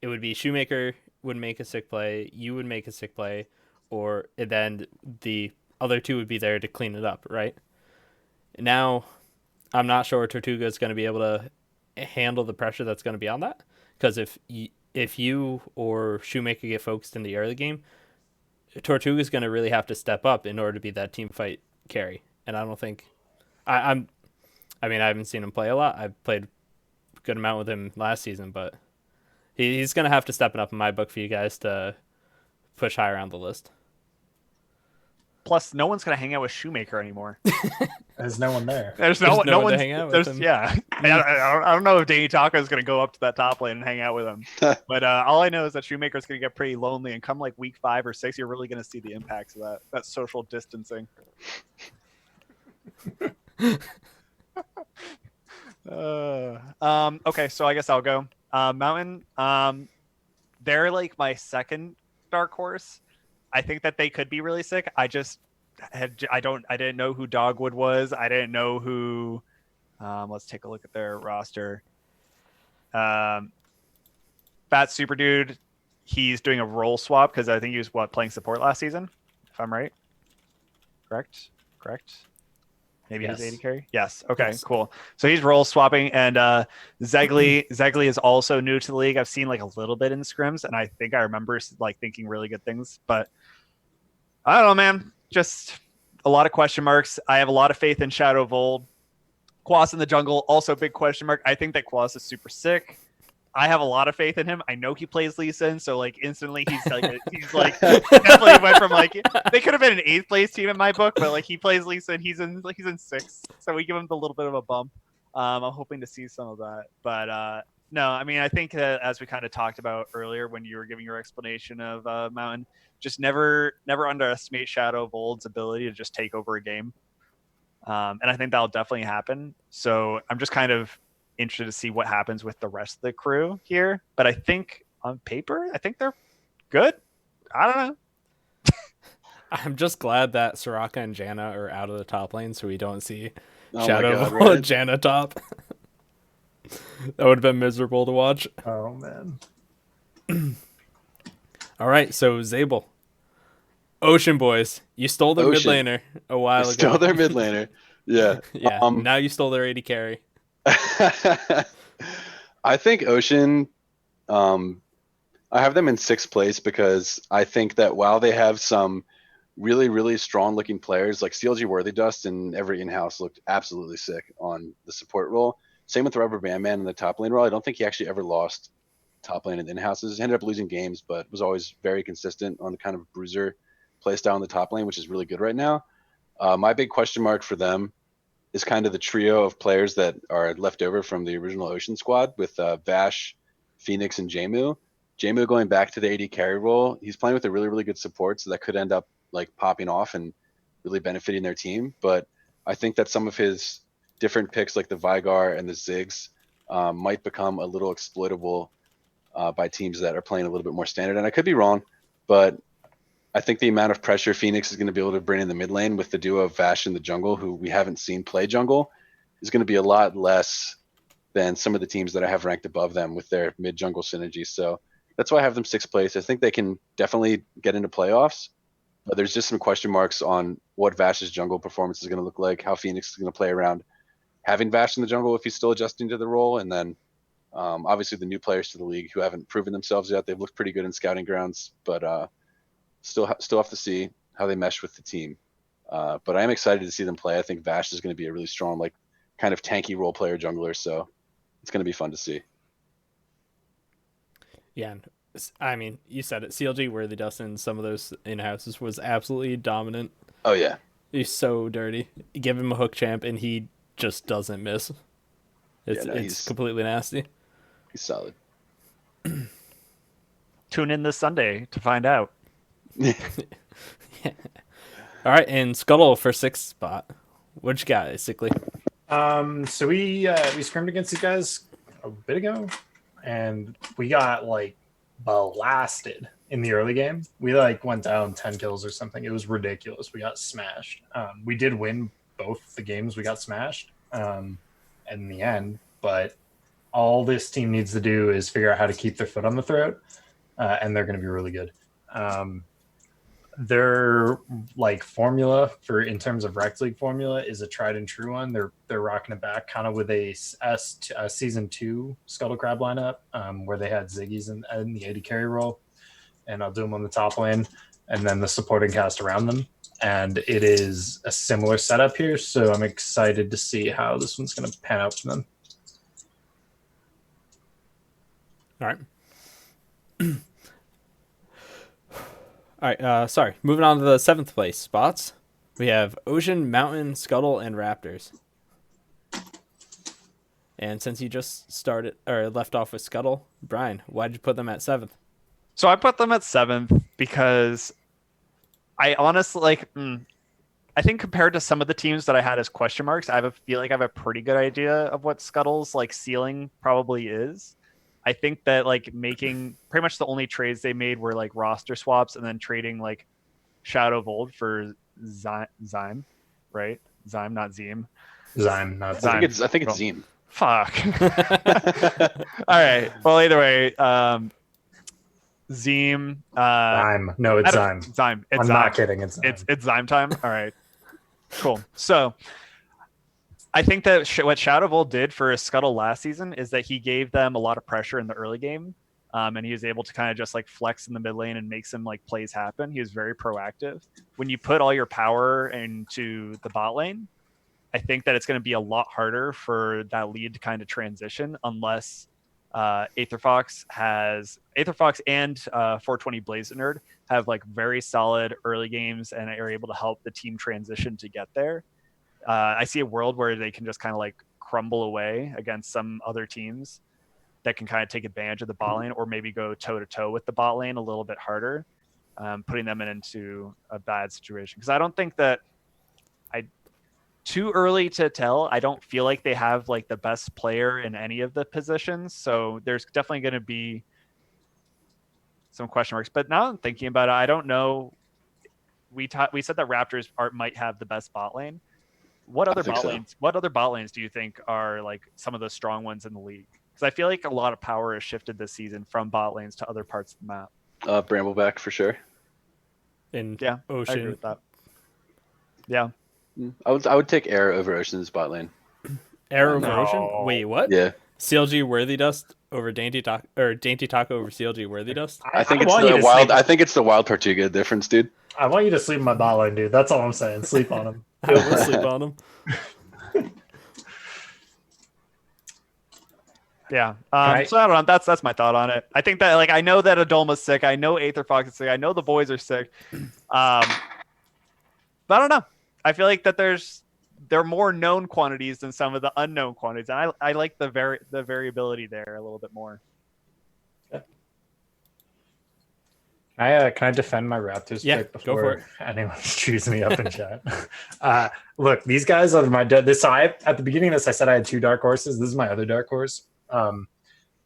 would be Shoemaker would make a sick play, you would make a sick play, or then the other 2 would be there to clean it up, right? Now, I'm not sure Tortuga is going to be able to handle the pressure that's going to be on that. Because if you or Shoemaker get focused in the early game, Tortuga is going to really have to step up in order to be that team fight carry. And I don't think I'm. I mean, I haven't seen him play a lot. I played a good amount with him last season, but he's going to have to step it up in my book for you guys to push higher on the list. Plus, no one's gonna hang out with Shoemaker anymore. There's no one there. There's There's no no one to one's. hang out with There's him. yeah. I don't know if Danny Taka is gonna go up to that top lane and hang out with him. But all I know is that Shoemaker's gonna get pretty lonely, and come like week 5 or 6, you're really gonna see the impacts of that social distancing. Okay, so I guess I'll go. Mountain. They're like my second dark horse. I think that they could be really sick. I didn't know who Dogwood was. I didn't know who. Let's take a look at their roster. Fat Super Dude. He's doing a role swap because I think he was playing support last season, if I'm right. Correct. Maybe Yes. he's 80 carry. Yes. Okay. Yes. Cool. So he's role swapping, and Zegli is also new to the league. I've seen like a little bit in scrims, and I think I remember like thinking really good things, but I don't know, man. Just a lot of question marks. I have a lot of faith in Shadow of Old. Quas in the jungle, also big question mark. I think that Quas is super sick. I have a lot of faith in him. I know he plays Lee Sin, so like instantly he's like definitely went from like they could have been an 8th place team in my book, but like he plays Lee Sin, he's in 6th, so we give him a little bit of a bump. I'm hoping to see some of that, but no, I mean I think as we kind of talked about earlier when you were giving your explanation of Mountain, just never underestimate Shadow of Old's ability to just take over a game, and I think that'll definitely happen. So I'm just kind of interested to see what happens with the rest of the crew here. But I think on paper, I think they're good. I don't know. I'm just glad that Soraka and Janna are out of the top lane, so we don't see Oh my Shadow God, of right? Janna top. That would have been miserable to watch. Oh man. All right, so Zabel. Ocean Boys, you stole their mid Ocean. laner a while ago. Still their mid laner. Yeah. Yeah, now you stole their AD carry. I think Ocean, I have them in 6th place because I think that while they have some really, really strong looking players like CLG Worthy Dust and every in-house looked absolutely sick on the support role. Same with Rubber Band Man in the top lane role. I don't think he actually ever lost top lane in in-houses. He ended up losing games, but was always very consistent on the kind of bruiser playstyle in the top lane, which is really good right now. My big question mark for them is kind of the trio of players that are left over from the original Ocean squad with Vash, Phoenix, and Jamu. Jamu going back to the AD carry role. He's playing with a really, really good support, so that could end up like popping off and really benefiting their team. But I think that some of his different picks, like the Vigar and the Ziggs, might become a little exploitable by teams that are playing a little bit more standard. And I could be wrong, but I think the amount of pressure Phoenix is going to be able to bring in the mid lane with the duo of Vash in the jungle, who we haven't seen play jungle, is going to be a lot less than some of the teams that I have ranked above them with their mid jungle synergy. So that's why I have them 6th place. I think they can definitely get into playoffs, but there's just some question marks on what Vash's jungle performance is going to look like, how Phoenix is going to play around having Vash in the jungle if he's still adjusting to the role, and then obviously the new players to the league who haven't proven themselves yet. They've looked pretty good in scouting grounds, but still have to see how they mesh with the team. But I am excited to see them play. I think Vash is going to be a really strong, like kind of tanky role player jungler. So it's going to be fun to see. Yeah, and I mean, you said it. CLG Worthy Dust in some of those in-houses was absolutely dominant. Oh yeah. He's so dirty. You give him a hook champ and he just doesn't miss. It's he's completely nasty. He's solid. Tune in this Sunday to find out. Yeah. All right, and Scuttle for 6th spot. What you got, basically? So we scrimmed against these guys a bit ago, and we got like blasted in the early game. We like went down 10 kills or something. It was ridiculous. We got smashed. We did win both the games. We got smashed in the end, but all this team needs to do is figure out how to keep their foot on the throat, and they're going to be really good. their like formula for in terms of Rekt League formula is a tried and true one. They're rocking it back kind of with a season 2 Scuttle Crab lineup where they had Ziggy's in the AD carry role, and I'll do them on the top lane, and then the supporting cast around them. And it is a similar setup here, so I'm excited to see how this one's going to pan out for them. All right. All right. Sorry. Moving on to the 7th place spots. We have Ocean, Mountain, Scuttle, and Raptors. And since you just started or left off with Scuttle, Brian, why did you put them at 7th? So I put them at 7th because I honestly I think compared to some of the teams that I had as question marks, feel like I have a pretty good idea of what Scuttle's like ceiling probably is. I think that like making pretty much the only trades they made were like roster swaps and then trading like Shadow of Old for Zyme, right? Zyme, not Zeem. Zyme, not Zyme. I think it's Zeem. Fuck. All right. Well, either way, Zeem. Zyme. No, it's Zyme. Zyme. It's I'm Zyme. not kidding. It's Zyme. It's Zyme time. All right. Cool. So I think that what Shadow of Old did for Scuttle last season is that he gave them a lot of pressure in the early game. And he was able to kind of just like flex in the mid lane and make some like plays happen. He was very proactive. When you put all your power into the bot lane, I think that it's going to be a lot harder for that lead to kind of transition unless Aetherfox and 420 Blaze Nerd have like very solid early games and are able to help the team transition to get there. I see a world where they can just kind of like crumble away against some other teams that can kind of take advantage of the bot lane or maybe go toe to toe with the bot lane a little bit harder, putting them into a bad situation. Because I don't think that too early to tell. I don't feel like they have like the best player in any of the positions. So there's definitely going to be some question marks. But now I'm thinking about it, I don't know. We said that Raptors might have the best bot lane. What other bot lanes? What other bot lanes do you think are like some of the strong ones in the league? Because I feel like a lot of power has shifted this season from bot lanes to other parts of the map. Brambleback for sure. In Yeah, Ocean. I agree with that. Yeah, I would take Air over Ocean's bot lane. Air over Ocean? Wait, what? Yeah. CLG Worthy Dust over Dainty Taco, or Dainty Taco over CLG Worthy Dust? I think it's the wild. I think it's the Wild Tortuga difference, dude. I want you to sleep in my bot lane, dude. That's all I'm saying. Sleep on him. I will sleep on him. Yeah. So I don't know. That's my thought on it. I think that like I know that Adolma's sick. I know Aetherfox is sick. I know the boys are sick. But I don't know. I feel like that there are more known quantities than some of the unknown quantities. And I like the variability there a little bit more. Can I defend my Raptors pick go for it. before anyone chews me up in chat? Look, these guys are my at the beginning of this, I said I had 2 dark horses. This is my other dark horse.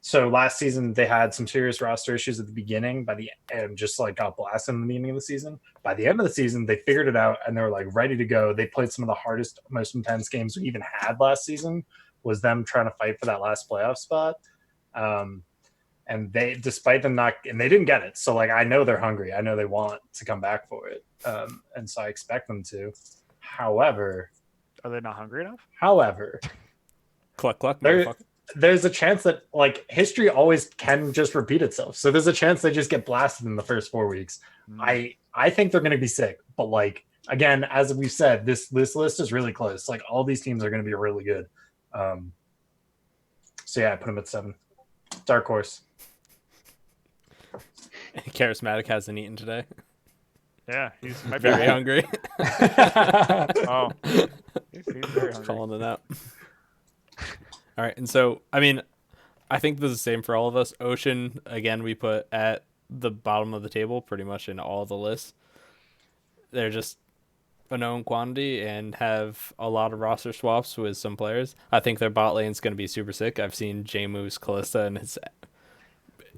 So last season they had some serious roster issues at the beginning and just like got blasted in the beginning of the season. By the end of the season, they figured it out and they were like ready to go. They played some of the hardest, most intense games we even had last season, was them trying to fight for that last playoff spot. And they, despite them not, and they didn't get it. So like, I know they're hungry. I know they want to come back for it. And so I expect them to. However, are they not hungry enough? Cluck. There's a chance that like history always can just repeat itself. So there's a chance they just get blasted in the first 4 weeks. I think they're going to be sick, but like, again, as we've said, this list is really close. Like all these teams are going to be really good. So yeah, I put them at 7. Dark horse. Charismatic hasn't eaten today. Yeah, he's very hungry. Oh, he's very hungry. Calling it out. All right, and so I mean, I think this is the same for all of us. Ocean, again, we put at the bottom of the table pretty much in all the lists. They're just a known quantity and have a lot of roster swaps with some players. I think their bot lane's going to be super sick. I've seen J-Move's Callista, and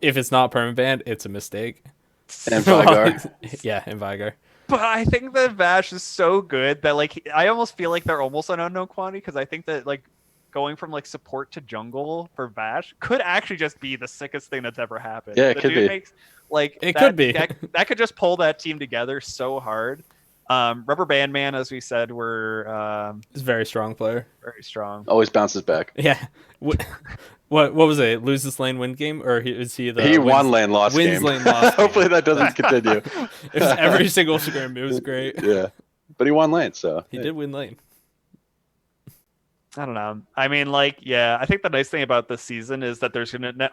if it's not permabanned, it's a mistake. And Vigar. Yeah, and Vigar. But I think that Vash is so good that like I almost feel like they're almost an unknown quantity because I think that like going from like support to jungle for Vash could actually just be the sickest thing that's ever happened. Yeah, it the could dude be. Like It that, could be. that could just pull that team together so hard. Rubber Band Man, as we said, were He's a very strong player. very strong. Always bounces back. Yeah. What was it? Lose this lane, win game, or is he the He wins, won lane, lost wins game. lane, lost game? Hopefully that doesn't continue. It was every single scrim. It was great. Yeah, but he won lane, so He did win lane. I don't know. I mean, like, yeah, I think the nice thing about this season is that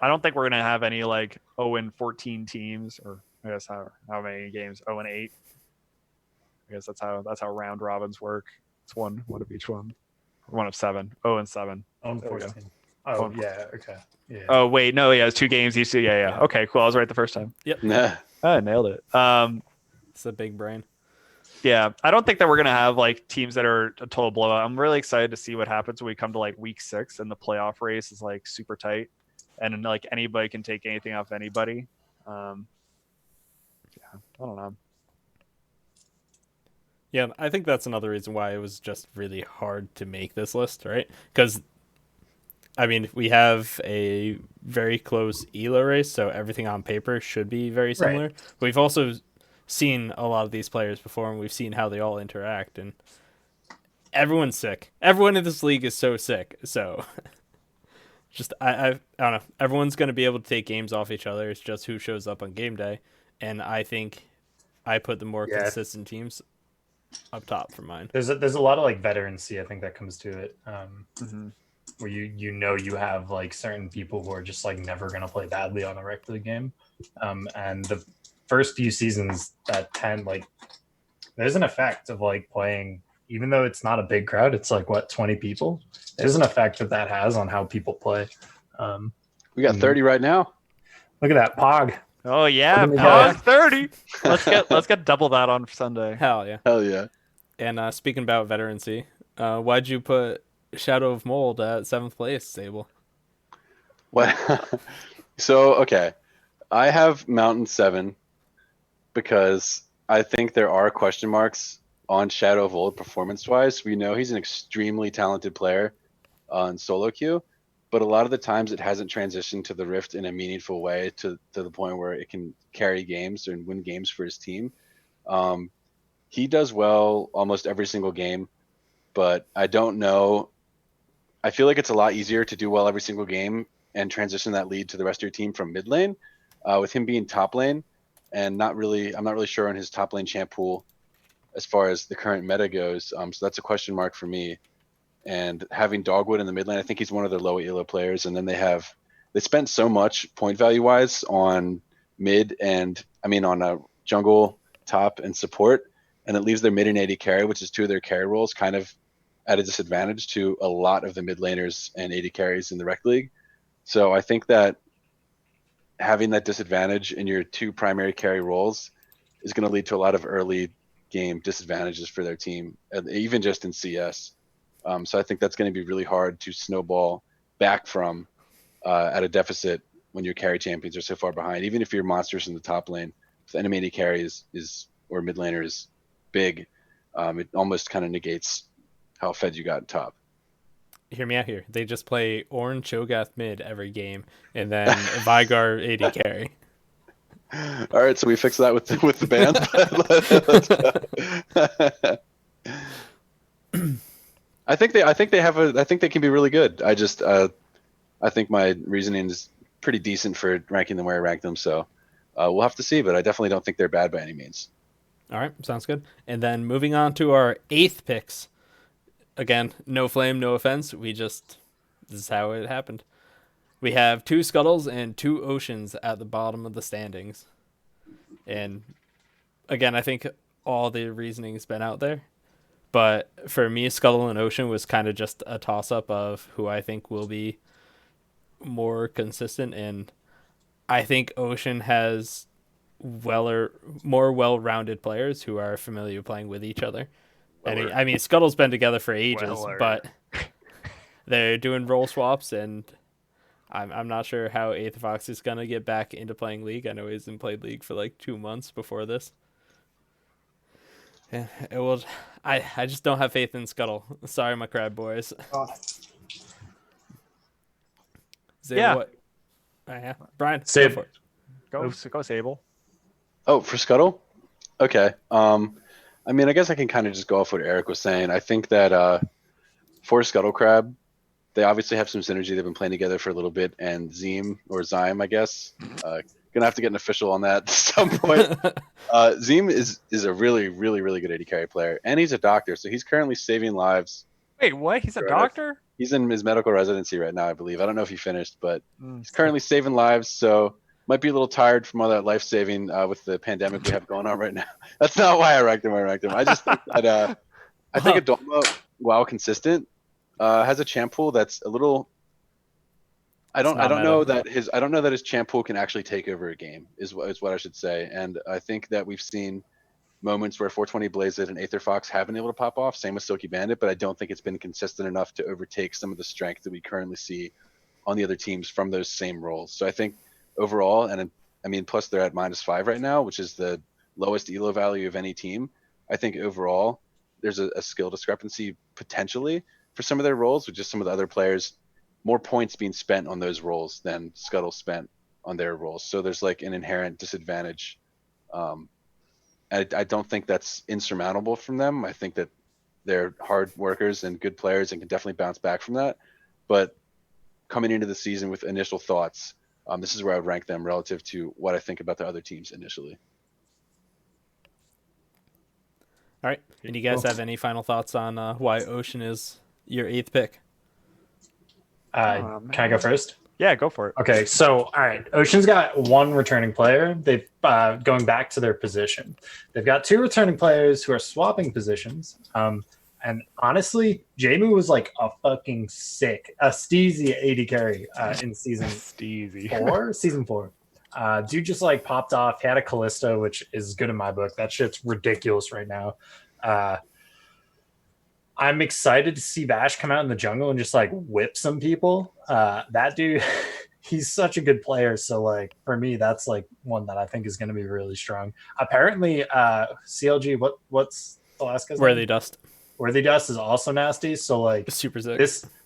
I don't think we're gonna have any like 0-14 teams, or I guess how many games 0-8. I guess that's how round robins work. It's one of each one. One of 7. 0-7. On There we go. 14. Oh, yeah. Okay. Yeah. Oh wait, no, yeah, it's 2 games. You see, yeah. Okay, cool. I was right the first time. nah. I nailed it. It's a big brain. Yeah, I don't think that we're gonna have like teams that are a total blowout. I'm really excited to see what happens when we come to like week 6 and the playoff race is like super tight, and like anybody can take anything off anybody. Yeah, I don't know. Yeah, I think that's another reason why it was just really hard to make this list, right? Because, I mean, we have a very close ELO race, so everything on paper should be very similar. Right. But we've also seen a lot of these players before, and we've seen how they all interact, and everyone's sick. Everyone in this league is so sick, so just I don't know. Everyone's going to be able to take games off each other. It's just who shows up on game day, and I think I put the more Yeah. consistent teams up top for mine. There's a lot of like veterancy, I think, that comes to it. Mhm. Where you have like certain people who are just like never gonna play badly on a Rekt League game. And the first few seasons that tend like there's an effect of like playing, even though it's not a big crowd, it's like what, 20 people. There's an effect that has on how people play. We got 30 right now. Look at that Pog. Oh yeah, What do we Pog got? 30. Let's get double that on Sunday. Hell yeah. Hell yeah. And speaking about veterancy, why'd you put Shadow of Mold at 7th place, Sable? What? So, okay. I have Mountain 7 because I think there are question marks on Shadow of Old performance-wise. We know he's an extremely talented player on solo queue, but a lot of the times it hasn't transitioned to the Rift in a meaningful way to the point where it can carry games and win games for his team. He does well almost every single game, but I don't know. I feel like it's a lot easier to do well every single game and transition that lead to the rest of your team from mid lane. With him being top lane, and I'm not really sure on his top lane champ pool as far as the current meta goes. So that's a question mark for me. And having Dogwood in the mid lane, I think he's one of their low elo players. And then they spent so much point value wise on mid and on a jungle, top, and support, and it leaves their mid and AD carry, which is 2 of their carry roles, kind of at a disadvantage to a lot of the mid laners and AD carries in the Rekt League. So I think that having that disadvantage in your 2 primary carry roles is going to lead to a lot of early game disadvantages for their team, even just in CS. So I think that's going to be really hard to snowball back from at a deficit when your carry champions are so far behind. Even if your monsters in the top lane, if the enemy AD carry is or mid laner is big, it almost kind of negates how fed you got top. Hear me out here. They just play Ornn Cho'Gath mid every game, and then Vigar AD carry. All right, so we fix that with the band. I think they can be really good. I think my reasoning is pretty decent for ranking them where I rank them. So we'll have to see, but I definitely don't think they're bad by any means. All right, sounds good. And then moving on to our 8th picks. Again, no flame, no offense. This is how it happened. We have 2 Scuttles and 2 Oceans at the bottom of the standings. And again, I think all the reasoning's been out there. But for me, Scuttle and Ocean was kind of just a toss-up of who I think will be more consistent. And I think Ocean has more well-rounded players who are familiar playing with each other. And Scuttle's been together for ages, but they're doing role swaps, and I'm not sure how Aetherfox is gonna get back into playing League. I know he hasn't played League for like 2 months before this. Yeah, it will. I just don't have faith in Scuttle. Sorry, my crab boys. Yeah. What? Yeah, Brian, Save. go for it. Go Sable. Oh, for Scuttle? Okay. I mean, I guess I can kind of just go off what Eric was saying. I think that for Scuttle Crab, they obviously have some synergy. They've been playing together for a little bit, and Zeem or Zyme, I guess. Gonna have to get an official on that at some point. Zeem is a really, really, really good AD carry player, and he's a doctor, so he's currently saving lives. Wait, what? He's a doctor? He's in his medical residency right now, I believe. I don't know if he finished, but Mm. he's currently saving lives, so might be a little tired from all that life saving with the pandemic we have going on right now. That's not why I ranked him. I just think that I think Adoma, while consistent, has a champ pool that's a little. I don't know that his champ pool can actually take over a game is what I should say, and I think that we've seen moments where 420 Blazed and Aether Fox have been able to pop off. Same with Silky Bandit, but I don't think it's been consistent enough to overtake some of the strength that we currently see on the other teams from those same roles. So I think overall, and I mean, plus they're at -5 right now, which is the lowest elo value of any team. I think overall there's a skill discrepancy potentially for some of their roles, with just some of the other players, more points being spent on those roles than Scuttle spent on their roles. So there's like an inherent disadvantage. I don't think that's insurmountable from them. I think that they're hard workers and good players and can definitely bounce back from that. But coming into the season with initial thoughts, this is where I would rank them relative to what I think about the other teams initially. All right. And you guys have any final thoughts on why Ocean is your 8th pick? Can I go first? Yeah, go for it. Okay, so all right, Ocean's got one returning player. They've going back to their position. They've got 2 returning players who are swapping positions. And honestly, Jamu was like a fucking steezy AD carry in season Steezy. 4. Season 4. Dude just like popped off. He had a Callisto, which is good in my book. That shit's ridiculous right now. I'm excited to see Bash come out in the jungle and just like whip some people. That dude, he's such a good player. So like for me, that's like one that I think is going to be really strong. Apparently, CLG, what's the last guy's Worthy name? Dust. Worthy Dust is also nasty. So like Super sick.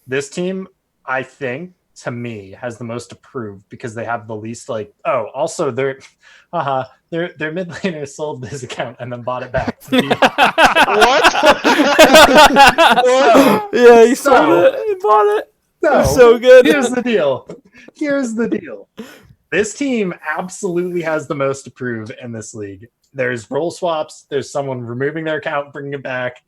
this team, I think to me has the most to prove because they have the least like. Oh, also their mid laner sold his account and then bought it back. What? Yeah, he sold it. He bought it. No, So good. Here's the deal. This team absolutely has the most to prove in this league. There's role swaps. There's someone removing their account, bringing it back.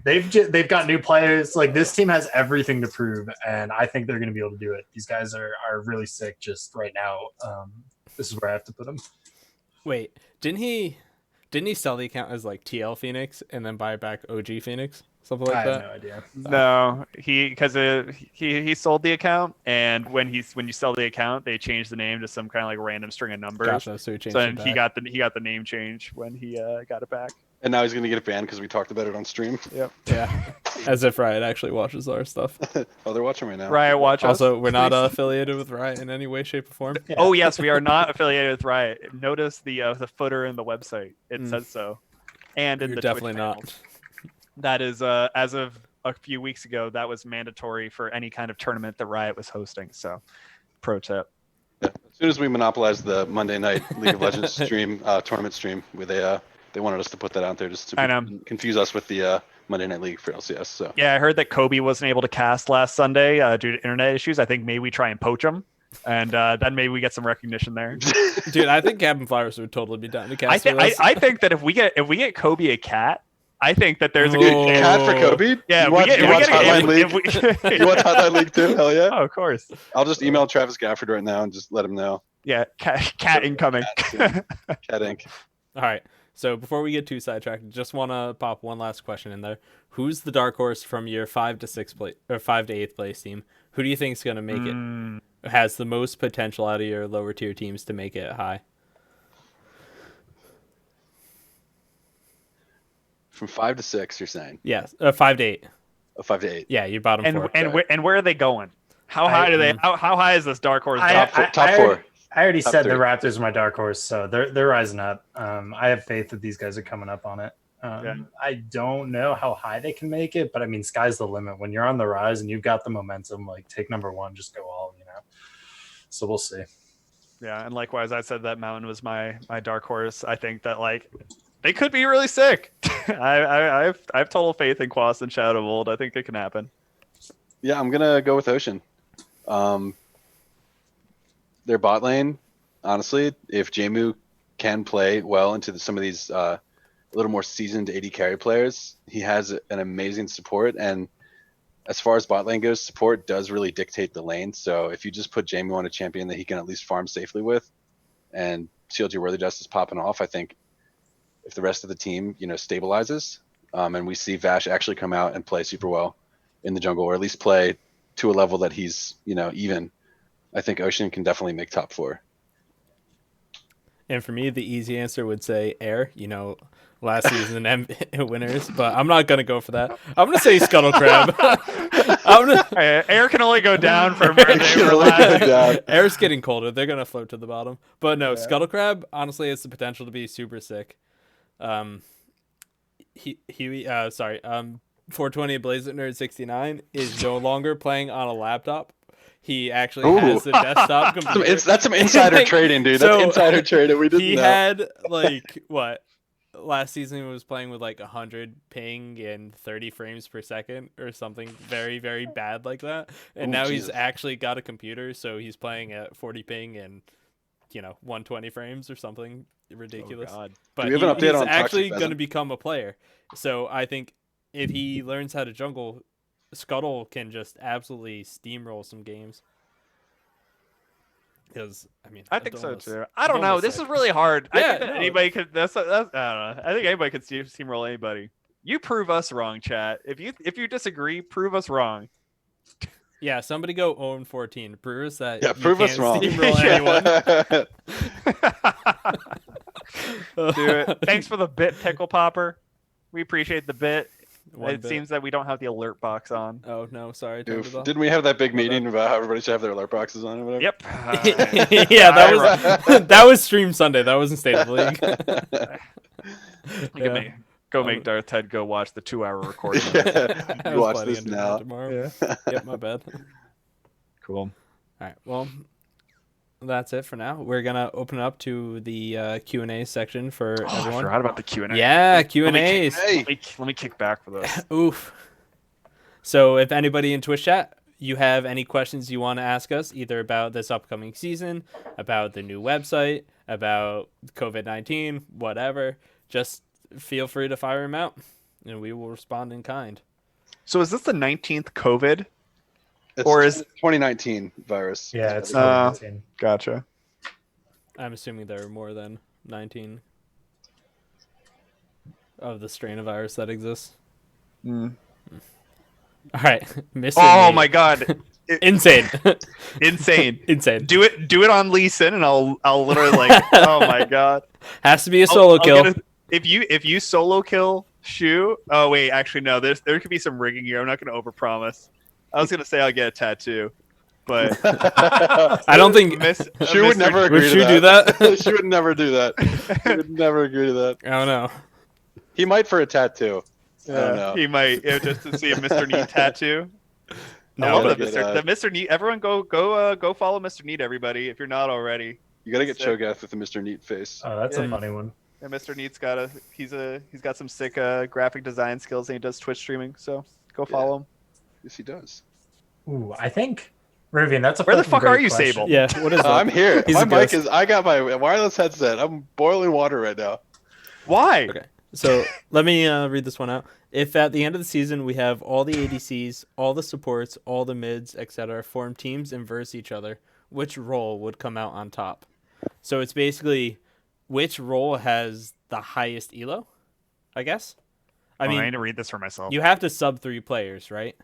They've got new players. Like this team has everything to prove, and I think they're going to be able to do it. These guys are really sick just right now. This is where I have to put them. Wait, didn't he sell the account as like TL Phoenix and then buy back OG Phoenix? Something like I that? have no idea. No, he sold the account, and when you sell the account, they changed the name to some kind of like random string of numbers. Gotcha, so he changed So it then he back. got the name change when he got it back. And now he's going to get it banned because we talked about it on stream. Yep. Yeah, as if Riot actually watches our stuff. Oh, they're watching right now. Riot, watch us. Also, we're not affiliated with Riot in any way, shape, or form. Yeah. Oh yes, we are not affiliated with Riot. Notice the footer in the website. It says so, and in You're the definitely Twitch not. channel. That is as of a few weeks ago. That was mandatory for any kind of tournament that Riot was hosting. So, pro tip. Yeah. As soon as we monopolized the Monday night League of Legends stream, tournament stream, where they wanted us to put that out there just to confuse us with the Monday Night League for LCS. So Yeah, I heard that Kobe wasn't able to cast last Sunday due to internet issues. I think maybe we try and poach him, and then maybe we get some recognition there. Dude, I think Captain Flowers would totally be down to cast with us. I think that if we get Kobe a cat, I think that there's a good Oh. chance. cat for Kobe. Yeah, you want Hotline League? League. You want Hotline League too? Hell yeah! Oh, of course. I'll just email Travis Gafford right now and just let him know. Yeah, cat incoming. Cat Inc. All right. So before we get too sidetracked, just want to pop one last question in there. Who's the dark horse from your 5 to 8th place team? Who do you think is going to make it? Has the most potential out of your lower tier teams to make it high? From 5 to 6, you're saying? Yes, 5 to 8. 5 to 8. Yeah, your bottom four. And where are they going? How high do they? How high is this dark horse? Top four. I already Top said three. the Raptors are my dark horse, so they're rising up. I have faith that these guys are coming up on it. I don't know how high they can make it, but I mean, sky's the limit. When you're on the rise and you've got the momentum, like take number one, just go all, So we'll see. Yeah, and likewise, I said that Mountain was my dark horse. I think that like they could be really sick. I have total faith in Quas and Shadow of Old. I think it can happen. Yeah, I'm gonna go with Ocean. Their bot lane, honestly, if Jamu can play well into some of these a little more seasoned AD carry players, he has an amazing support. And as far as bot lane goes, support does really dictate the lane. So if you just put Jamu on a champion that he can at least farm safely with, and Shield Your Worthy Dust is popping off, I think if the rest of the team, stabilizes, and we see Vash actually come out and play super well in the jungle, or at least play to a level that he's, even, I think Ocean can definitely make top 4. And for me, the easy answer would say Air. Last season winners, but I'm not gonna go for that. I'm gonna say Scuttle Crab. Air can only go down from where they were last. Air's getting colder. They're gonna float to the bottom. But no, Scuttle Crab honestly has the potential to be super sick. 420 Blazer Nerd 69 is no longer playing on a laptop. He actually has a desktop computer. That's some insider trading, dude. That's insider trading. We didn't know. He had what? Last season he was playing with 100 ping and 30 frames per second or something very, very bad like that. And now Jesus. He's actually got a computer, so he's playing at 40 ping and 120 frames or something ridiculous. Oh, God. But he's actually going to become a player. So I think if he learns how to jungle, Scuttle can just absolutely steamroll some games. Because I think so too. I don't know. This is really hard. Yeah, I think that anybody could. That's I don't know. I think anybody could steamroll anybody. You prove us wrong, chat. If you disagree, prove us wrong. Yeah, somebody go 0-14. Prove us that. Yeah, prove us wrong. Steamroll anyone. Do it. Thanks for the bit, Pickle Popper. We appreciate the bit. It seems that we don't have the alert box on. Oh no, sorry. Didn't we have that big meeting about how everybody should have their alert boxes on or whatever? Yep. Yeah, that was Stream Sunday. That wasn't State of League. Go make Darth Ted go watch the 2-hour recording. Watch this now. Tomorrow. Yeah. Yep, my bad. Cool. All right. Well, that's it for now. We're gonna open it up to the Q&A section for everyone. I forgot about the Q&A. Yeah, Q&As. Let me kick back for this. Oof. So if anybody in Twitch chat, you have any questions you want to ask us, either about this upcoming season, about the new website, about COVID-19, whatever, just feel free to fire them out, and we will respond in kind. So is this the 19th COVID? Or is 2019 virus? Yeah, it's 2019. Gotcha. I'm assuming there are more than 19 of the strain of virus that exists. All right, Mr. Oh Nate. my God, insane, insane. Do it on Lee Sin, and I'll literally oh my God, has to be a solo kill. If you solo kill Shu, oh wait, actually no, there could be some rigging here. I'm not gonna overpromise. I was gonna say I'll get a tattoo, but I don't think Shu would never agree would to Shu do that. She would never do that. She would never agree to that. I don't know. He might for a tattoo. I don't know. He might just to see a Mr. Neat tattoo. No, the Mr. Neat. Everyone go follow Mr. Neat. Everybody, if you're not already. You gotta get Cho'Gath with the Mr. Neat face. Oh, that's a funny one. And Mr. Neat's he's got some sick graphic design skills, and he does Twitch streaming. So go follow him. Yes, he does. Ooh, I think Rivian, that's a where the fuck are you, question. Sable? Yeah, what is that? I'm here. He's my a mic ghost. I got my wireless headset. I'm boiling water right now. Why? Okay. So let me read this one out. If at the end of the season we have all the ADCs, all the supports, all the mids, etc., form teams and verse each other, which role would come out on top? So it's basically which role has the highest elo, I guess. I mean, I need to read this for myself. You have to sub 3 players, right?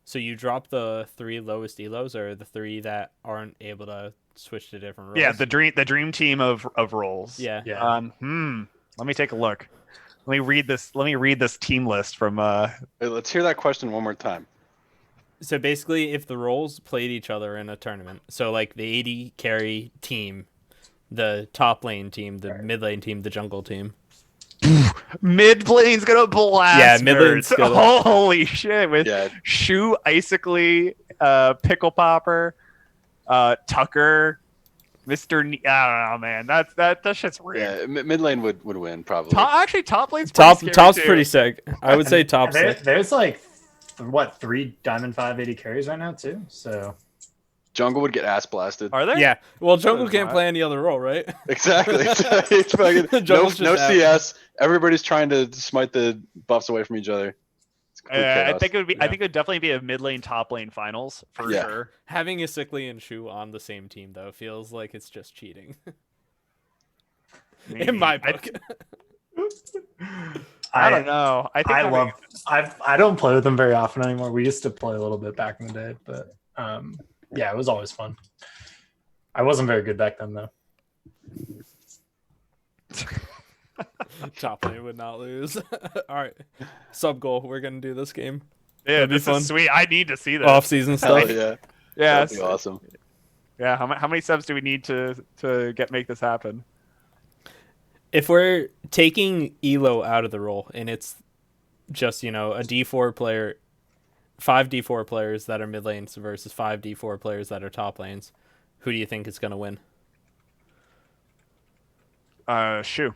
So you drop the 3 lowest elos, or the 3 that aren't able to switch to different roles. Yeah, the dream team of roles. Yeah. Let me take a look. Let me read this team list from Hey, let's hear that question one more time. So basically, if the roles played each other in a tournament, so like the AD carry team, the top lane team, the mid lane team, the jungle team. Mid lane's gonna blast. Yeah, mid lane's gonna... Holy shit! With Shu, Icically, Pickle Popper, Tucker, Mr. I don't know, man. That shit's weird. Yeah, mid lane would win probably. Actually, top lane's pretty scary Top's too. pretty sick. I would say top's There, sick. there's like what 3 Diamond 580 carries right now too. So Jungle would get ass blasted. Are there? Yeah. Well, Jungle there's can't not. play any other role, right? Exactly. It's fucking, no Jungle's just no out. CS. Everybody's trying to smite the buffs away from each other. It's complete I chaos. think it would be. I Yeah. think it would definitely be a mid lane, top lane finals for Yeah. sure. Having a Sickly and Shu on the same team though feels like it's just cheating. In my book. I don't know. I think I having- love. I don't play with them very often anymore. We used to play a little bit back in the day, but yeah, it was always fun. I wasn't very good back then though. Top lane would not lose. All right. Sub goal. We're gonna do this game. Yeah, That'd be this fun. is sweet. I need to see this. Off season Hell stuff. yeah. Yeah, That'd be awesome. yeah. How many subs do we need to make this happen? If we're taking Elo out of the role and it's just, a D4 player, 5 D4 players that are mid lanes versus 5 D4 players that are top lanes, who do you think is going to win? Shu.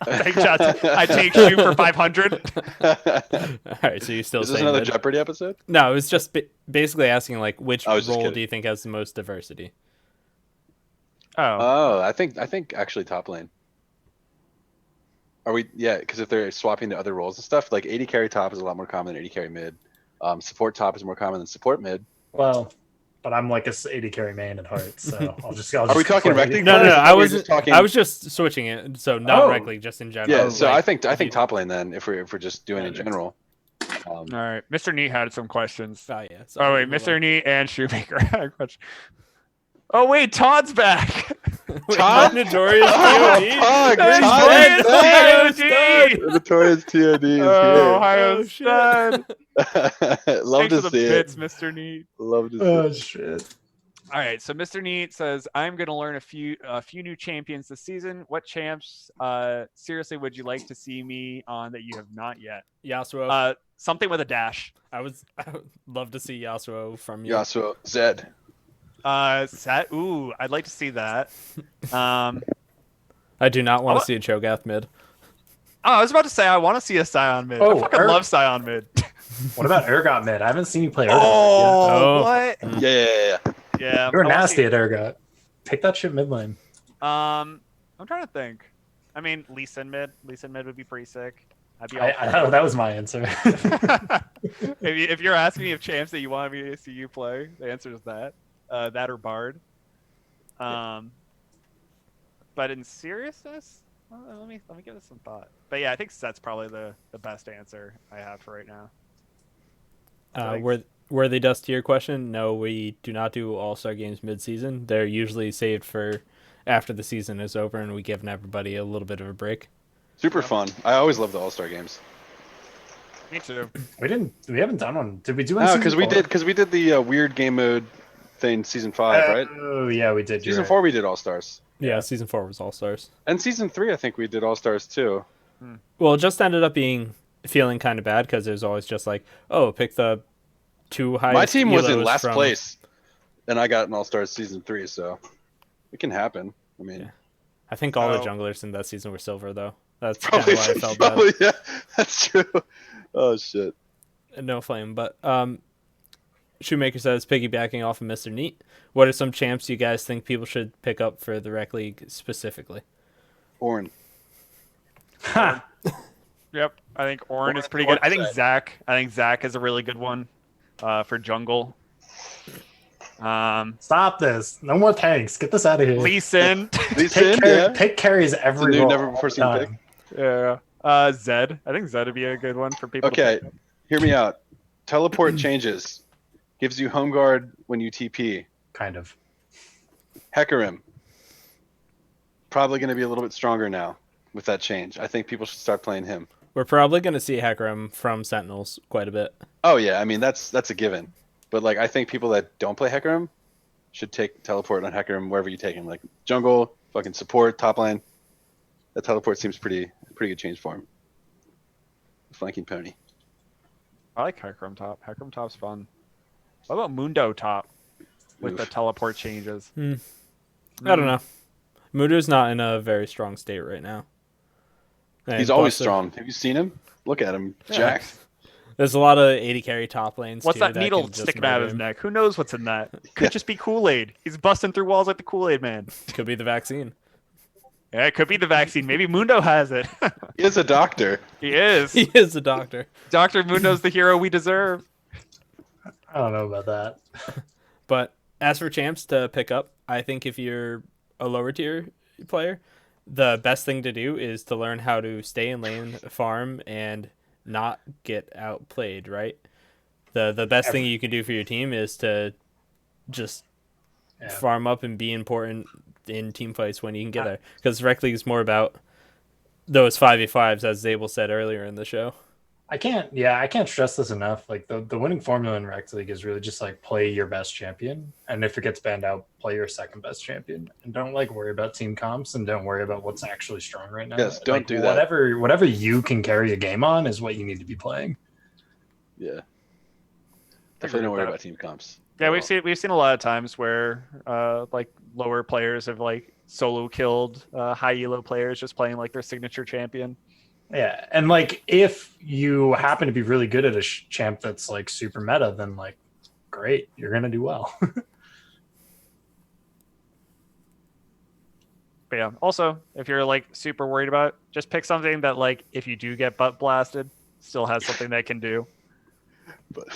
I take Shu for 500. All right, so you still Is this say another mid? Jeopardy episode? No, it was just basically asking like which I was just role kidding. do you think has the most diversity? Oh, Oh, I think actually top lane. Are we? Yeah, because if they're swapping to other roles and stuff, like AD carry top is a lot more common than AD carry mid. Support top is more common than support mid. Well, but I'm like a 80 carry main at heart, so I'll just. Are we talking play. Rekt? No, Players? I We're was just talking- I was just switching it, so not Oh. directly, just in general. Yeah, so like, I think top lane then if we're just doing in general. all right. Mr. Neat had some questions. Oh yeah. Oh sorry, wait, move Mr. on. Neat and Shoemaker had a question. Oh wait, Todd's back. Wait, Todd? my notorious Oh, POD. fuck, There's Todd Brad is back. Stud. Notorious TOD is Oh, Ohio Oh, shit. Stud. here. Love Thanks to for the see bits, it. Mr. Neat. Love to see Oh it. shit! All right, so Mr. Neat says, "I'm going to learn a few new champions this season. What champs seriously would you like to see me on that you have not yet? Yasuo. Something with a dash. I would love to see Yasuo from you. Yeah, so Zed. Set. Ooh, I'd like to see that. Oh, I do not want Oh. to see a Cho'Gath mid. I was about to say I want to see a Scion mid. I Oh, fucking love Scion mid. What about Urgot mid? I haven't seen you play Urgot. Oh. what? Yeah. Yeah, You're I wanna nasty see- at Urgot. Pick that shit mid lane. I'm trying to think. I mean, Lee Sin mid. Lee Sin mid would be pretty sick. I'd be all I know that was my answer. if you're asking me of champs that you want me to see you play, the answer is that. That or Bard. But in seriousness, let me give this some thought. But yeah, I think Set's probably the best answer I have for right now. Thanks. Worthy dust to your question, no, we do not do All-Star games mid-season. They're usually saved for after the season is over and we give everybody a little bit of a break. Super fun. I always love the All-Star games. Me too. We haven't done one. Did we do one? No, season because we did the weird game mode thing season 5, right? Oh yeah, we did. You're Season right. 4 we did All-Stars. Yeah, season 4 was All-Stars. And season 3 I think we did All-Stars too. Well, it just ended up feeling kind of bad because it was always just like, oh, pick the 2 highest. My team was in elos last from- place, and I got an All-Stars season 3, so it can happen. I mean, Yeah. I think all the Oh. junglers in that season were silver though. That's kind probably, of why I felt bad. probably yeah, that's true. Oh shit. No flame, but Shoemaker says, piggybacking off of Mr. Neat, what are some champs you guys think people should pick up for the Rec League specifically? Orin. Ha! Yep, I think Orin is Orin- pretty good. I think Orin's Zach is a really good one for jungle. Stop this! No more tanks. Get this out of here. Lee Sin. Lee Sin, yeah. Pick carries every new role never all before the seen pick. time. Yeah. Zed. I think Zed would be a good one for people. Okay, To pick up. hear me out. Teleport changes. Gives you home guard when you TP. Kind of. Hecarim. Probably going to be a little bit stronger now with that change. I think people should start playing him. We're probably going to see Hecarim from Sentinels quite a bit. Oh yeah, I mean that's a given. But like I think people that don't play Hecarim should take teleport on Hecarim wherever you take him. Like jungle, fucking support, top line. That teleport seems pretty good change for him. Flanking pony. I like Hecarim top. Hecarim top's fun. What about Mundo top with the Oof. teleport changes? I don't know. Mundo's not in a very strong state right now. And He's always busted. strong. Have you seen him? Look at him, Yeah. jacked. There's a lot of 80 carry top lanes What's too that needle can just sticking out of murder his him. neck? Who knows what's in that? Could just be Kool-Aid. He's busting through walls like the Kool-Aid man. Could be the vaccine. Yeah, it could be the vaccine. Maybe Mundo has it. He is a doctor. He is. He is a doctor. Dr. Mundo's the hero we deserve. I don't know about that. But as for champs to pick up, I think if you're a lower tier player, the best thing to do is to learn how to stay in lane, farm, and not get outplayed, right? The best thing you can do for your team is to just farm up and be important in team fights when you can get there. Because Rekt League is more about those 5v5s, as Zabel said earlier in the show. I can't stress this enough. Like the winning formula in Rekt League is really just like play your best champion, and if it gets banned out, play your second best champion, and don't like worry about team comps, and don't worry about what's actually strong right now. Yes, don't like, do that. Whatever you can carry a game on is what you need to be playing. Yeah. Definitely don't worry about team comps. Yeah, we've seen a lot of times where like lower players have like solo killed high elo players just playing like their signature champion. Yeah, and like if you happen to be really good at a champ that's like super meta, then like great, you're gonna do well. But yeah, also if you're like super worried about it, just pick something that like if you do get butt blasted, still has something that can do. But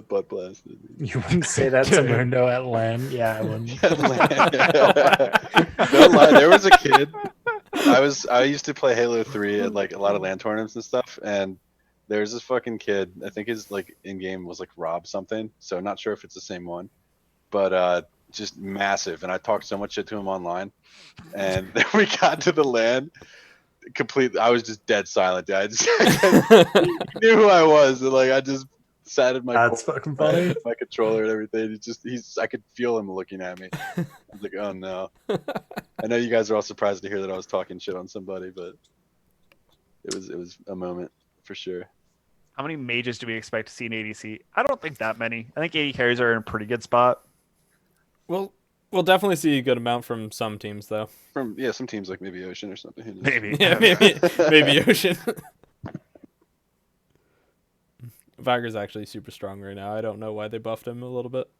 butt blasted. You wouldn't say that to Mundo at LAN. Yeah, I wouldn't. Don't lie. There was a kid. I used to play Halo 3 at like a lot of LAN tournaments and stuff, and there's this fucking kid. I think his like in game was like Rob something. So not sure if it's the same one, but just massive. And I talked so much shit to him online, and then we got to the LAN. Completely, I was just dead silent. Dude. He knew who I was, and like I just sat in my That's fucking funny. my controller and everything. I could feel him looking at me. I was like, oh no. I know you guys are all surprised to hear that I was talking shit on somebody, but it was a moment for sure. How many mages do we expect to see in ADC? I don't think that many. I think 80 carries are in a pretty good spot. We'll definitely see a good amount from some teams, though. From some teams like maybe Ocean or something. Who knows? Maybe. Yeah, maybe Ocean. Viger's actually super strong right now. I don't know why they buffed him a little bit.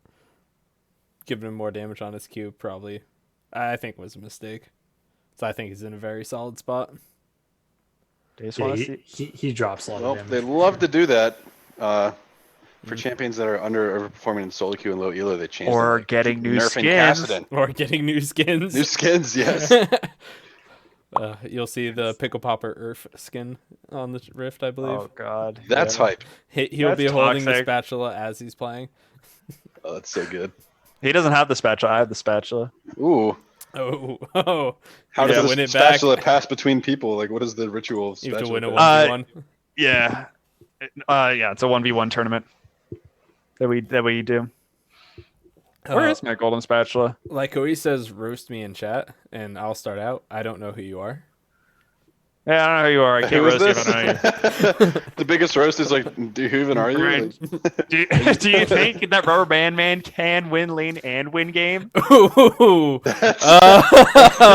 Giving him more damage on his Q probably, I think, was a mistake. So I think he's in a very solid spot. Yeah, he drops a lot Well, of damage. they love to do that. For champions that are overperforming in solo queue and low elo, they change. Or them. getting new Nerfing skins. Kassadin. Or getting new skins. New skins, yes. You'll see the Pickle Popper Earth skin on the Rift, I believe. Oh god. That's hype. He'll That's be holding the toxic. spatula as he's playing. Oh, that's so good. He doesn't have the spatula. I have the spatula. Ooh. Oh. How You does gotta the win it spatula back. pass between people? Like, what is the ritual of You have to spatula win a pass? 1v1. Yeah. Yeah, it's a 1v1 tournament that we do. Where is my golden spatula? Like Cody says, roast me in chat, and I'll start out. I don't know who you are. Yeah, I don't know who you are. I can't Who is roast you if I know you. this? The biggest roast is like, who even are you? Right. Like, Do you think that Rubber Band Man can win lane and win game? Ooh. that's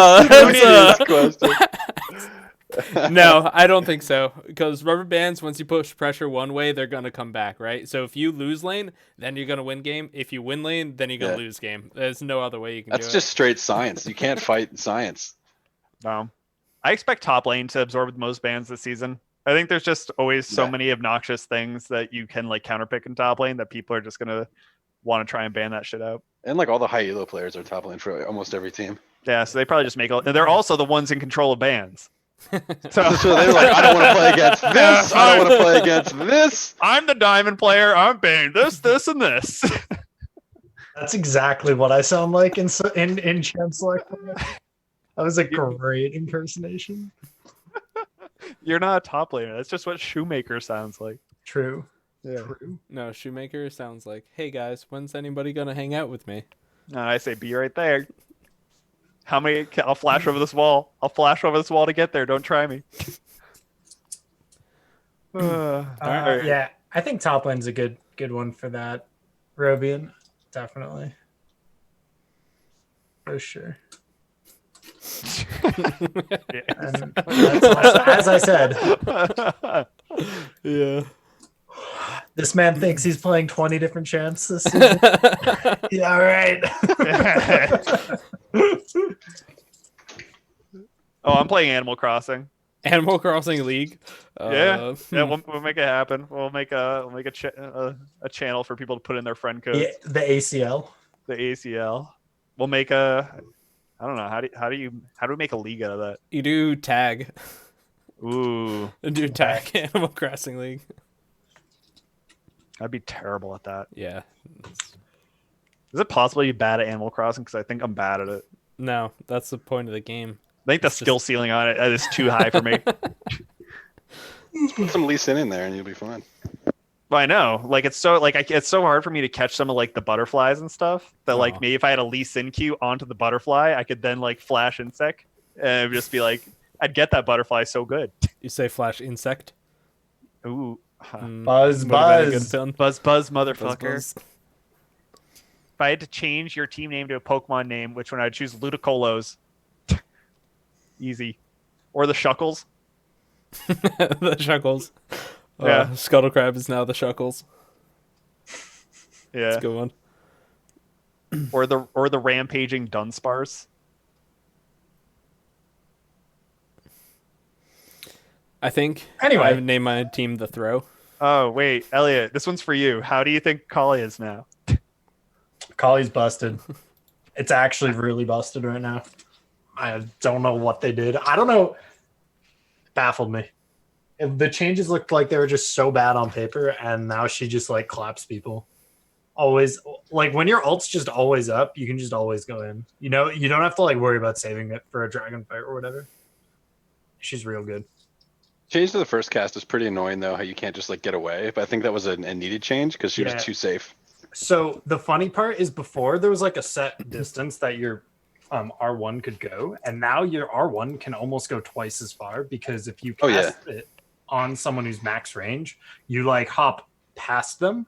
That's a question. no, I don't think so. Because rubber bands, once you push pressure one way, they're gonna come back, right? So if you lose lane, then you're gonna win game. If you win lane, then you're gonna lose game. There's no other way you can That's do just straight science. You can't fight science. No. I expect top lane to absorb the most bans this season. I think there's just always so Yeah. many obnoxious things that you can like counterpick in top lane that people are just gonna want to try and ban that shit out. And like all the high elo players are top lane for almost every team. Yeah, so they probably just make they're also the ones in control of bans. So they're like, I don't want to play against this. I don't want to play against this. I'm the diamond player. I'm banning this, and this. That's exactly what I sound like in Champ Select. That was a great impersonation. You're not a top laner. That's just what Shoemaker sounds like. True. Yeah. True. No, Shoemaker sounds like, hey guys, when's anybody gonna hang out with me? I say be right there. How many? I'll flash over this wall. I'll flash over this wall to get there. Don't try me. Alright. Yeah, I think top lane's a good one for that. Robian, definitely. Top lane's a good one. All right. Top lane's a good one. All right. Top lane's a good one. All right. for sure. Yeah. And that's, as I said, Yeah. this man thinks he's playing 20 different champs this season. Yeah, all right. Oh, I'm playing Animal Crossing. Animal Crossing League. Yeah, we'll make it happen. We'll make a channel for people to put in their friend codes. Yeah, the ACL. The ACL. We'll make a. I don't know how do we make a league out of that? You do tag. Ooh, Do tag Animal Crossing League. I'd be terrible at that. Yeah. Is it possible you're bad at Animal Crossing? Because I think I'm bad at it. No, that's the point of the game. I think the skill ceiling on it is too high for me. Put some Lee Sin in there and you'll be fine. Well, I know, like it's so it's so hard for me to catch some of like the butterflies and stuff that like Oh. maybe if I had a Lee Sin queue onto the butterfly, I could then like flash insect and just be like, I'd get that butterfly so good. You say flash insect? Ooh, Buzz, Would've been a good buzz. pun. buzz, motherfucker. Buzz. If I had to change your team name to a Pokemon name, which one I'd choose? Ludicolo's. Easy, or the Shuckles. The Shuckles. Yeah. Scuttlecrab is now the Shuckles. Yeah, That's a good one. or the rampaging Dunsparce. I think Anyway. I've named my team the Throw. Oh wait, Elliot, this one's for you. How do you think Collie is now? Collie's busted. It's actually really busted right now. I don't know what they did. I don't know. It baffled me. The changes looked like they were just so bad on paper, and now she just like claps people. Always, like when your ult's just always up, you can just always go in. You know, you don't have to like worry about saving it for a dragon fight or whatever. She's real good. Change to the first cast is pretty annoying though, how you can't just like get away. But I think that was a needed change because she Yeah. was too safe. So the funny part is before there was like a set distance that your R1 could go, and now your R1 can almost go twice as far because if you Oh, yeah. cast it on someone who's max range, you like hop past them.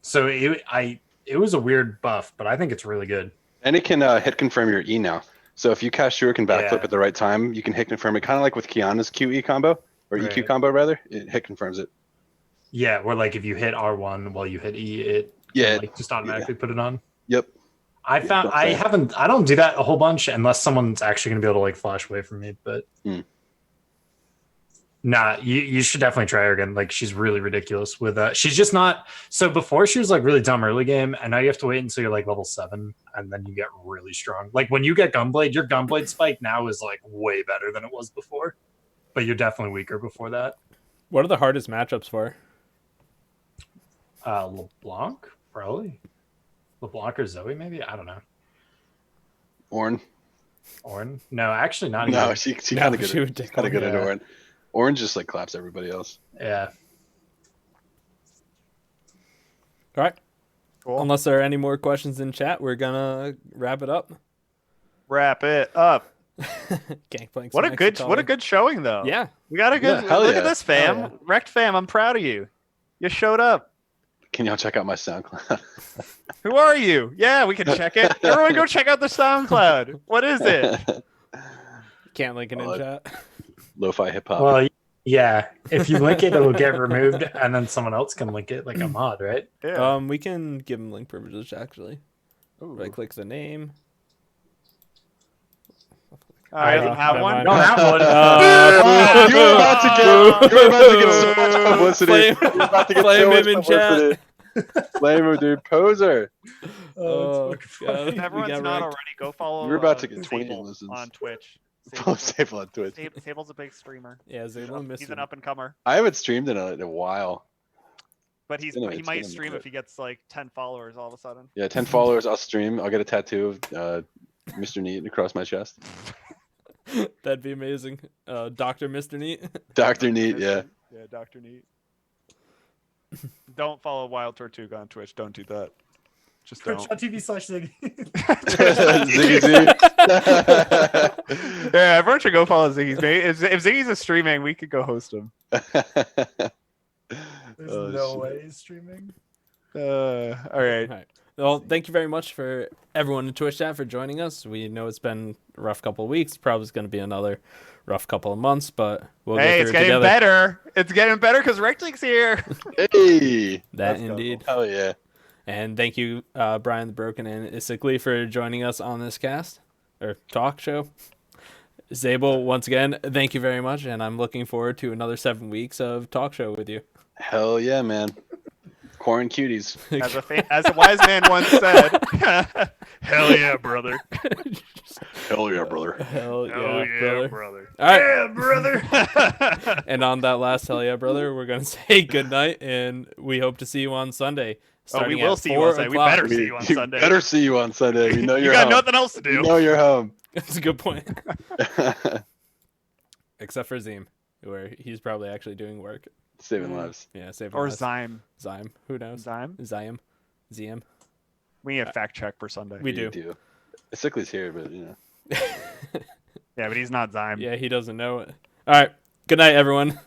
So it was a weird buff, but I think it's really good. And it can hit confirm your E now. So if you cast Shuriken and backflip Yeah. at the right time, you can hit confirm it, kind of like with Kiana's QE combo or EQ Right. combo rather. It hit confirms it. Yeah, where like if you hit R1 while you hit E, it Yeah. like just automatically put it on. Yep. I found I don't do that a whole bunch unless someone's actually gonna be able to like flash away from me, but nah, you should definitely try her again. Like she's really ridiculous with she's just not so before she was like really dumb early game, and now you have to wait until you're like level 7 and then you get really strong. Like when you get Gunblade, your Gunblade spike now is like way better than it was before. But you're definitely weaker before that. What are the hardest matchups for? LeBlanc, probably. LeBlanc or Zoe, maybe? I don't know. Ornn. Ornn? No, actually not No, even. she No, kind of she good. would take Kind of good at yeah. Ornn. Ornn just like claps everybody else. Yeah. All right. Cool. Unless there are any more questions in chat, we're gonna wrap it up. Wrap it up. Gangplank. What a good showing though. Yeah. We got a good Yeah, hell look yeah. at this, fam. Hell Rekt fam, I'm proud of you. You showed up. Can y'all check out my SoundCloud? Who are you? Yeah, we can check it. Everyone go check out the SoundCloud. What is it? Can't link it in Oh, chat. Lo-fi hip hop. Well, yeah. If you link it, it'll get removed, and then someone else can link it, like a mod, right? Yeah. We can give him link privileges actually. Right click the name. I didn't have never one. mind. Don't have one. You were about to get so much publicity. Flame- You were about to get flame so much him in chat. publicity. Flame him, dude. Poser. Oh, it's fucking funny. God. If everyone's got not wrecked. already, go follow. You're about to get 20 Sable listens. on Twitch. Follow Staple on Twitch. Sable's a big streamer. Yeah, Zayla missed He's it. an up and comer, I haven't streamed in a while. but It's he been might a stream bit. if he gets like 10 followers all of a sudden. Yeah, 10 followers. I'll stream. I'll get a tattoo of Mr. Neat across my chest. That'd be amazing. Dr. Mr. Neat. Dr. Neat, yeah. Yeah, Dr. Neat. Don't follow Wild Tortuga on Twitch. Don't do that. Just don't. Twitch.tv/Ziggy. Ziggy Z. Yeah, everyone should go follow Ziggy's. If Ziggy's is streaming, we could go host him. There's Oh, no shit. way he's streaming. All right. All right. Well, thank you very much for everyone in Twitch chat for joining us. We know it's been a rough couple of weeks. Probably going to be another rough couple of months, but we'll go Hey, through it's it getting together. better. It's getting better because Rekt's here. Hey, That Let's go. indeed. hell yeah. And thank you, Brian the Broken and Isikli, for joining us on this cast or talk show. Zabel, once again, thank you very much, and I'm looking forward to another 7 weeks of talk show with you. Hell yeah, man. Corn cuties. As a wise man once said, "Hell yeah, brother! Hell yeah, brother. Hell yeah, Hell yeah, brother. brother! All right. Yeah, brother!" And on that last hell yeah, brother, we're going to say goodnight, and we hope to see you on Sunday. Oh, we Starting will at see you 4 on Sunday. We o'clock. better see you on Sunday. Better see you on Sunday. We know You you're got home. nothing else to We do. know you're home. That's a good point. Except for Zim, where he's probably actually doing work. Saving lives. Yeah, saving Or lives. Zyme. Zyme. Who knows? Zyme. Zyme. ZM. We need a fact check for Sunday. We You do. Sickly's here, but you know. Yeah, but he's not Zyme. Yeah, he doesn't know it. All right. Good night, everyone.